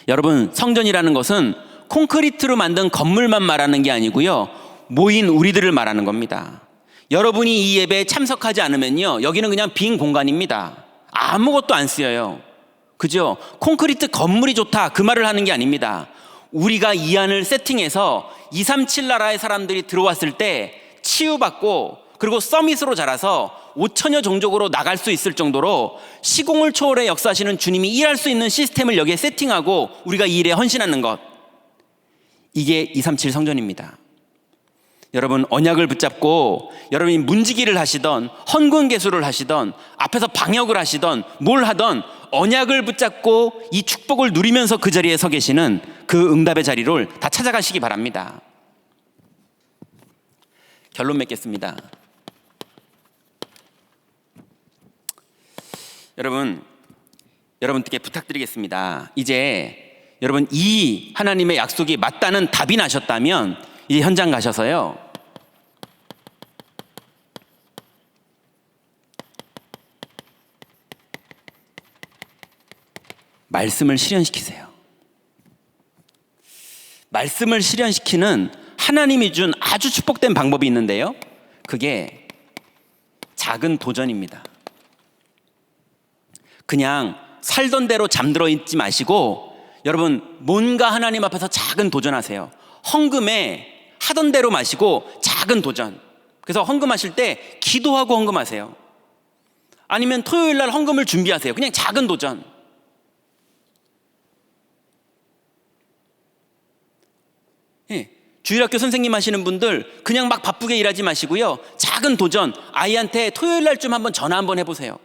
여러분, 성전이라는 것은 콘크리트로 만든 건물만 말하는 게 아니고요, 모인 우리들을 말하는 겁니다. 여러분이 이 예배에 참석하지 않으면요, 여기는 그냥 빈 공간입니다. 아무것도 안 쓰여요. 그죠? 콘크리트 건물이 좋다 그 말을 하는 게 아닙니다. 우리가 이 안을 세팅해서 237 나라의 사람들이 들어왔을 때 치유받고, 그리고 서밋으로 자라서 5천여 종족으로 나갈 수 있을 정도로 시공을 초월해 역사하시는 주님이 일할 수 있는 시스템을 여기에 세팅하고 우리가 이 일에 헌신하는 것, 이게 237 성전입니다. 여러분, 언약을 붙잡고 여러분이 문지기를 하시던 헌금개수를 하시던 앞에서 방역을 하시던 뭘 하던 언약을 붙잡고 이 축복을 누리면서 그 자리에 서 계시는 그 응답의 자리를 다 찾아가시기 바랍니다. 결론 맺겠습니다. 여러분께 부탁드리겠습니다. 이제 여러분 이 하나님의 약속이 맞다는 답이 나셨다면 이 현장 가셔서요, 말씀을 실현시키세요. 말씀을 실현시키는 하나님이 준 아주 축복된 방법이 있는데요, 그게 작은 도전입니다. 그냥 살던 대로 잠들어 있지 마시고 여러분, 뭔가 하나님 앞에서 작은 도전하세요. 헌금에 하던 대로 마시고 작은 도전. 그래서 헌금하실 때 기도하고 헌금하세요. 아니면 토요일 날 헌금을 준비하세요. 그냥 작은 도전. 주일학교 선생님 하시는 분들 그냥 막 바쁘게 일하지 마시고요, 작은 도전. 아이한테 토요일 날쯤 한번 전화 한번 해보세요.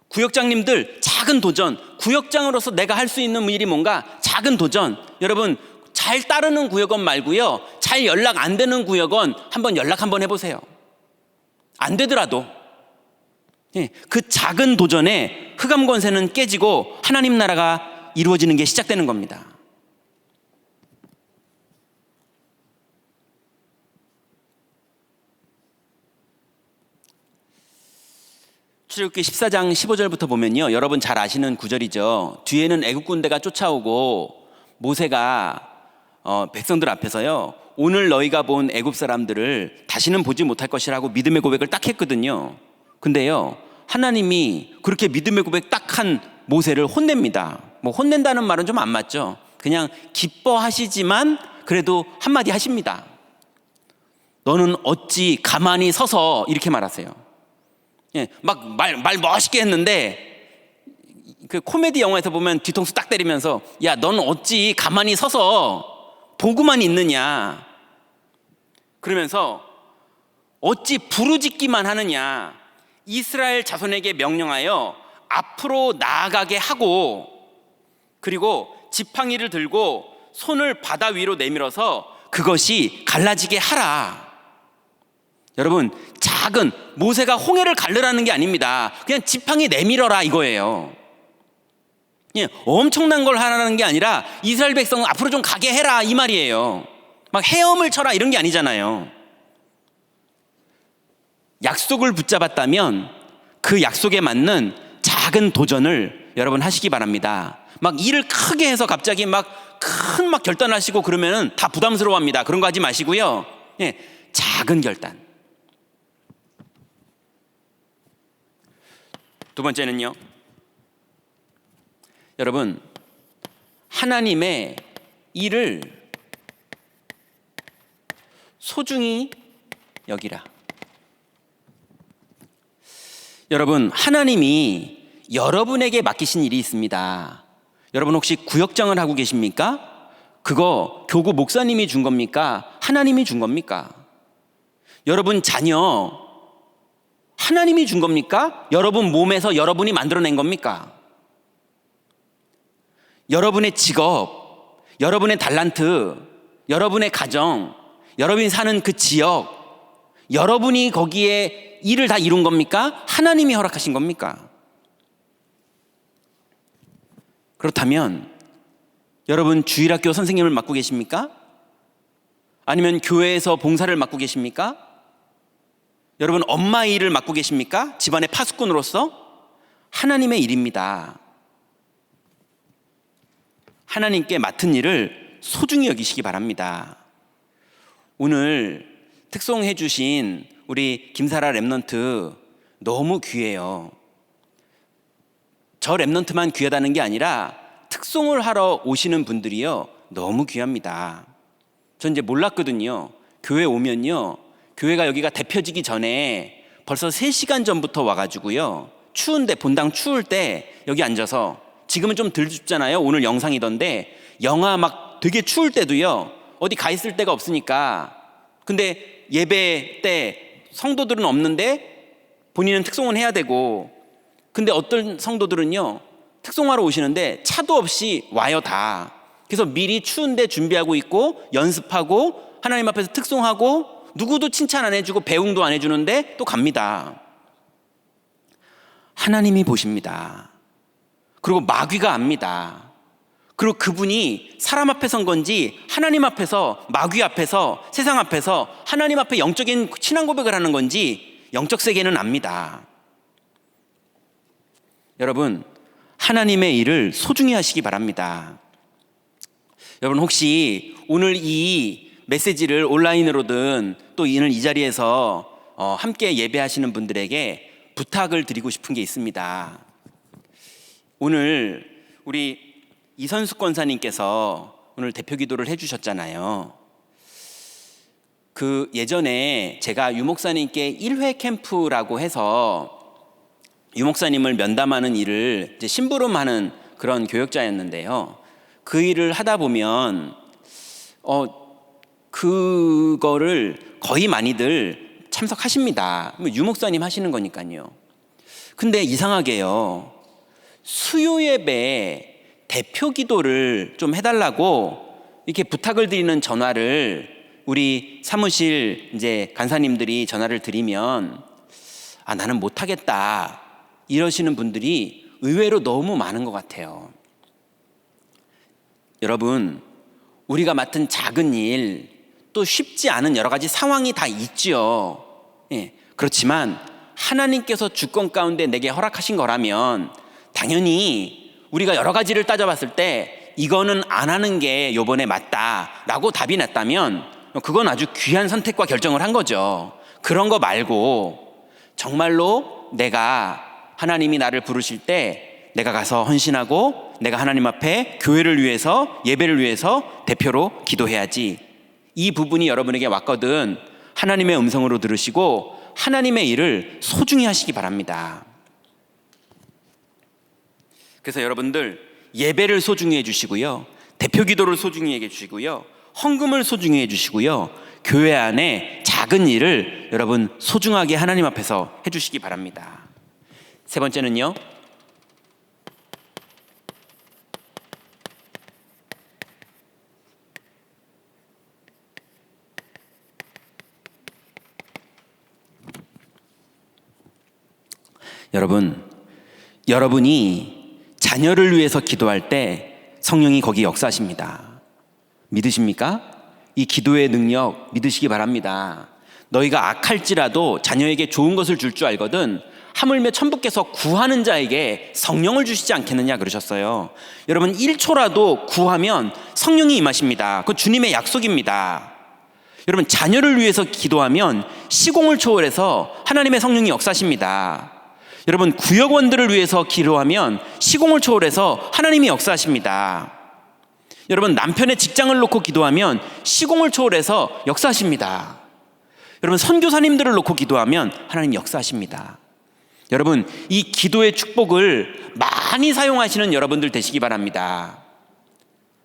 구역장님들 작은 도전. 구역장으로서 내가 할 수 있는 일이 뭔가 작은 도전. 여러분, 잘 따르는 구역원 말고요, 잘 연락 안 되는 구역원 한번 연락 한번 해보세요. 안 되더라도 그 작은 도전에 흑암 권세는 깨지고 하나님 나라가 이루어지는 게 시작되는 겁니다. 출애굽기 14장 15절부터 보면요, 여러분 잘 아시는 구절이죠. 뒤에는 애국 군대가 쫓아오고 모세가 백성들 앞에서요, 오늘 너희가 본 애굽 사람들을 다시는 보지 못할 것이라고 믿음의 고백을 딱 했거든요. 근데요, 하나님이 그렇게 믿음의 고백 딱 한 모세를 혼냅니다. 뭐 혼낸다는 말은 좀 안 맞죠. 그냥 기뻐하시지만 그래도 한마디 하십니다. 너는 어찌 가만히 서서, 이렇게 말하세요. 막 말 멋있게 했는데 그 코미디 영화에서 보면 뒤통수 딱 때리면서, 야, 넌 어찌 가만히 서서 보고만 있느냐, 그러면서 어찌 부르짖기만 하느냐, 이스라엘 자손에게 명령하여 앞으로 나아가게 하고, 그리고 지팡이를 들고 손을 바다 위로 내밀어서 그것이 갈라지게 하라. 여러분, 작은 모세가 홍해를 갈르라는 게 아닙니다. 그냥 지팡이 내밀어라 이거예요. 엄청난 걸 하라는 게 아니라 이스라엘 백성은 앞으로 좀 가게 해라 이 말이에요. 막 헤엄을 쳐라 이런 게 아니잖아요. 약속을 붙잡았다면 그 약속에 맞는 작은 도전을 여러분 하시기 바랍니다. 막 일을 크게 해서 갑자기 막 큰 결단하시고 그러면은 다 부담스러워합니다. 그런 거 하지 마시고요, 작은 결단. 두 번째는요, 여러분, 하나님의 일을 소중히 여기라. 여러분, 하나님이 여러분에게 맡기신 일이 있습니다. 여러분 혹시 구역장을 하고 계십니까? 그거 교구 목사님이 준 겁니까? 하나님이 준 겁니까? 여러분 자녀 하나님이 준 겁니까? 여러분 몸에서 여러분이 만들어낸 겁니까? 여러분의 직업, 여러분의 달란트, 여러분의 가정, 여러분이 사는 그 지역, 여러분이 거기에 일을 다 이룬 겁니까? 하나님이 허락하신 겁니까? 그렇다면 여러분 주일학교 선생님을 맡고 계십니까? 아니면 교회에서 봉사를 맡고 계십니까? 여러분 엄마 일을 맡고 계십니까? 집안의 파수꾼으로서? 하나님의 일입니다. 하나님께 맡은 일을 소중히 여기시기 바랍니다. 오늘 특송해 주신 우리 김사라 랩넌트 너무 귀해요. 저 랩넌트만 귀하다는 게 아니라 특송을 하러 오시는 분들이요 너무 귀합니다. 전 이제 몰랐거든요. 교회 오면요, 교회가 여기가 대표지기 전에 벌써 3시간 전부터 와가지고요, 추운데, 본당 추울 때 여기 앉아서, 지금은 좀 덜 춥잖아요. 오늘 영상이던데 영하 막 되게 추울 때도요 어디 가 있을 데가 없으니까, 근데 예배 때 성도들은 없는데 본인은 특송은 해야 되고, 근데 어떤 성도들은요 특송하러 오시는데 차도 없이 와요 다. 그래서 미리 추운데 준비하고 있고 연습하고 하나님 앞에서 특송하고, 누구도 칭찬 안 해주고 배웅도 안 해주는데 또 갑니다. 하나님이 보십니다. 그리고 마귀가 압니다. 그리고 그분이 사람 앞에 선 건지 하나님 앞에서, 마귀 앞에서, 세상 앞에서 하나님 앞에 영적인 신앙 고백을 하는 건지 영적 세계는 압니다. 여러분 하나님의 일을 소중히 하시기 바랍니다. 여러분 혹시 오늘 이 메시지를 온라인으로든 또 오늘 이 자리에서 함께 예배하시는 분들에게 부탁을 드리고 싶은 게 있습니다. 오늘 우리 이선숙 권사님께서 오늘 대표 기도를 해주셨잖아요. 그 예전에 제가 유목사님께 1회 캠프라고 해서 유목사님을 면담하는 일을 이제 심부름하는 그런 교역자였는데요. 그 일을 하다 보면 그거를 거의 많이들 참석하십니다. 유목사님 하시는 거니까요. 근데 이상하게요, 수요 예배 대표 기도를 좀 해달라고 이렇게 부탁을 드리는 전화를 우리 사무실 이제 간사님들이 전화를 드리면 나는 못하겠다 이러시는 분들이 의외로 너무 많은 것 같아요. 여러분 우리가 맡은 작은 일, 또 쉽지 않은 여러 가지 상황이 다 있죠. 그렇지만 하나님께서 주권 가운데 내게 허락하신 거라면 당연히 우리가 여러 가지를 따져봤을 때 이거는 안 하는 게 요번에 맞다라고 답이 났다면 그건 아주 귀한 선택과 결정을 한 거죠. 그런 거 말고 정말로 내가, 하나님이 나를 부르실 때 내가 가서 헌신하고 내가 하나님 앞에 교회를 위해서, 예배를 위해서 대표로 기도해야지. 이 부분이 여러분에게 왔거든 하나님의 음성으로 들으시고 하나님의 일을 소중히 하시기 바랍니다. 그래서 여러분들 예배를 소중히 해주시고요, 대표 기도를 소중히 해주시고요, 헌금을 소중히 해주시고요, 교회 안에 작은 일을 여러분 소중하게 하나님 앞에서 해주시기 바랍니다. 세 번째는요, 여러분이 자녀를 위해서 기도할 때 성령이 거기 역사하십니다. 믿으십니까? 이 기도의 능력 믿으시기 바랍니다. 너희가 악할지라도 자녀에게 좋은 것을 줄 줄 알거든 하물며 천부께서 구하는 자에게 성령을 주시지 않겠느냐 그러셨어요. 여러분 1초라도 구하면 성령이 임하십니다. 그 주님의 약속입니다. 여러분 자녀를 위해서 기도하면 시공을 초월해서 하나님의 성령이 역사하십니다. 여러분 구역원들을 위해서 기도하면 시공을 초월해서 하나님이 역사하십니다. 여러분 남편의 직장을 놓고 기도하면 시공을 초월해서 역사하십니다. 여러분 선교사님들을 놓고 기도하면 하나님 역사하십니다. 여러분 이 기도의 축복을 많이 사용하시는 여러분들 되시기 바랍니다.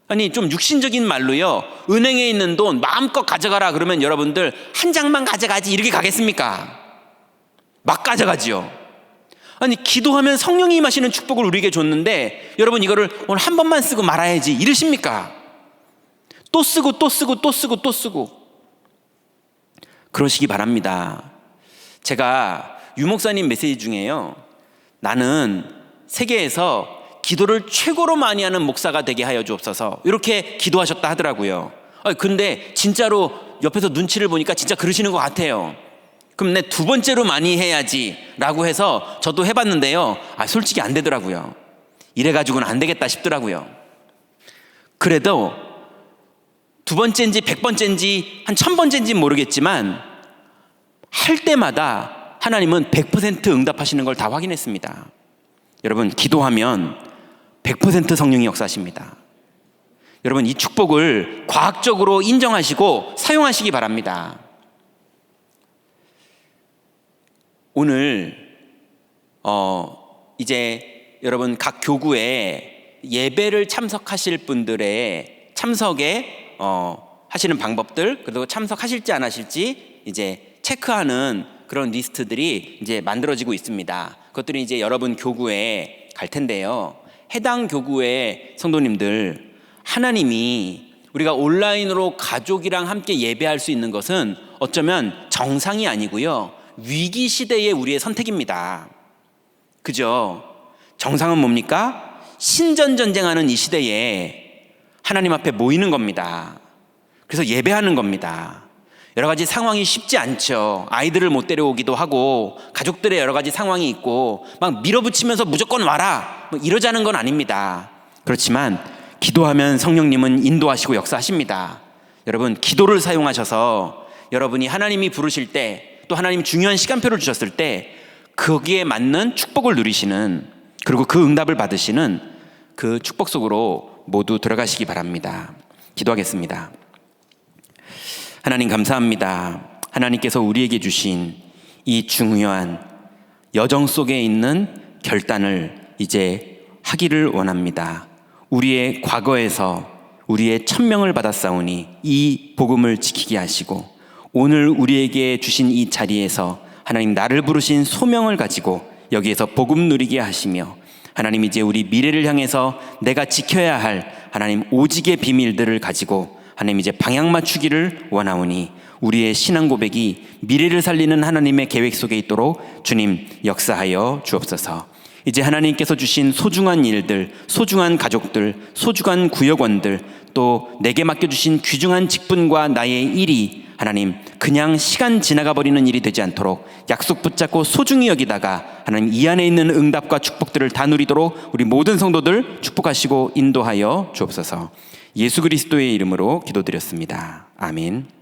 아니 좀 육신적인 말로요, 은행에 있는 돈 마음껏 가져가라 그러면 여러분들 한 장만 가져가지 이렇게 가겠습니까? 막 가져가지요. 아니 기도하면 성령이 임하시는 축복을 우리에게 줬는데 여러분 이거를 오늘 한 번만 쓰고 말아야지 이러십니까? 또 쓰고 또 쓰고 또 쓰고 또 쓰고 그러시기 바랍니다. 제가 유목사님 메시지 중에요, 나는 세계에서 기도를 최고로 많이 하는 목사가 되게 하여 주옵소서 이렇게 기도하셨다 하더라고요. 근데 진짜로 옆에서 눈치를 보니까 진짜 그러시는 것 같아요. 그럼 내 두 번째로 많이 해야지 라고 해서 저도 해봤는데요. 솔직히 안 되더라고요. 이래가지고는 안 되겠다 싶더라고요. 그래도 두 번째인지 100번째인지 한 1000번째인지 모르겠지만 할 때마다 하나님은 100% 응답하시는 걸 다 확인했습니다. 여러분, 기도하면 100% 성령이 역사하십니다. 여러분, 이 축복을 과학적으로 인정하시고 사용하시기 바랍니다. 오늘 이제 여러분 각 교구에 예배를 참석하실 분들의 참석에 하시는 방법들, 그리고 참석하실지 안 하실지 이제 체크하는 그런 리스트들이 이제 만들어지고 있습니다. 그것들이 이제 여러분 교구에 갈 텐데요. 해당 교구의 성도님들, 하나님이 우리가 온라인으로 가족이랑 함께 예배할 수 있는 것은 어쩌면 정상이 아니고요, 위기 시대의 우리의 선택입니다. 그죠? 정상은 뭡니까? 신전전쟁하는 이 시대에 하나님 앞에 모이는 겁니다. 그래서 예배하는 겁니다. 여러 가지 상황이 쉽지 않죠. 아이들을 못 데려오기도 하고 가족들의 여러 가지 상황이 있고 막 밀어붙이면서 무조건 와라 이러자는 건 아닙니다. 그렇지만 기도하면 성령님은 인도하시고 역사하십니다. 여러분, 기도를 사용하셔서 여러분이 하나님이 부르실 때, 또 하나님이 중요한 시간표를 주셨을 때 거기에 맞는 축복을 누리시는, 그리고 그 응답을 받으시는 그 축복 속으로 모두 들어가시기 바랍니다. 기도하겠습니다. 하나님, 감사합니다. 하나님께서 우리에게 주신 이 중요한 여정 속에 있는 결단을 이제 하기를 원합니다. 우리의 과거에서 우리의 천명을 받았사오니 이 복음을 지키게 하시고, 오늘 우리에게 주신 이 자리에서 하나님 나를 부르신 소명을 가지고 여기에서 복음 누리게 하시며, 하나님 이제 우리 미래를 향해서 내가 지켜야 할 하나님 오직의 비밀들을 가지고 하나님 이제 방향 맞추기를 원하오니, 우리의 신앙 고백이 미래를 살리는 하나님의 계획 속에 있도록 주님 역사하여 주옵소서. 이제 하나님께서 주신 소중한 일들, 소중한 가족들, 소중한 구역원들, 또 내게 맡겨주신 귀중한 직분과 나의 일이 하나님 그냥 시간 지나가 버리는 일이 되지 않도록 약속 붙잡고 소중히 여기다가 하나님 이 안에 있는 응답과 축복들을 다 누리도록 우리 모든 성도들 축복하시고 인도하여 주옵소서. 예수 그리스도의 이름으로 기도드렸습니다. 아멘.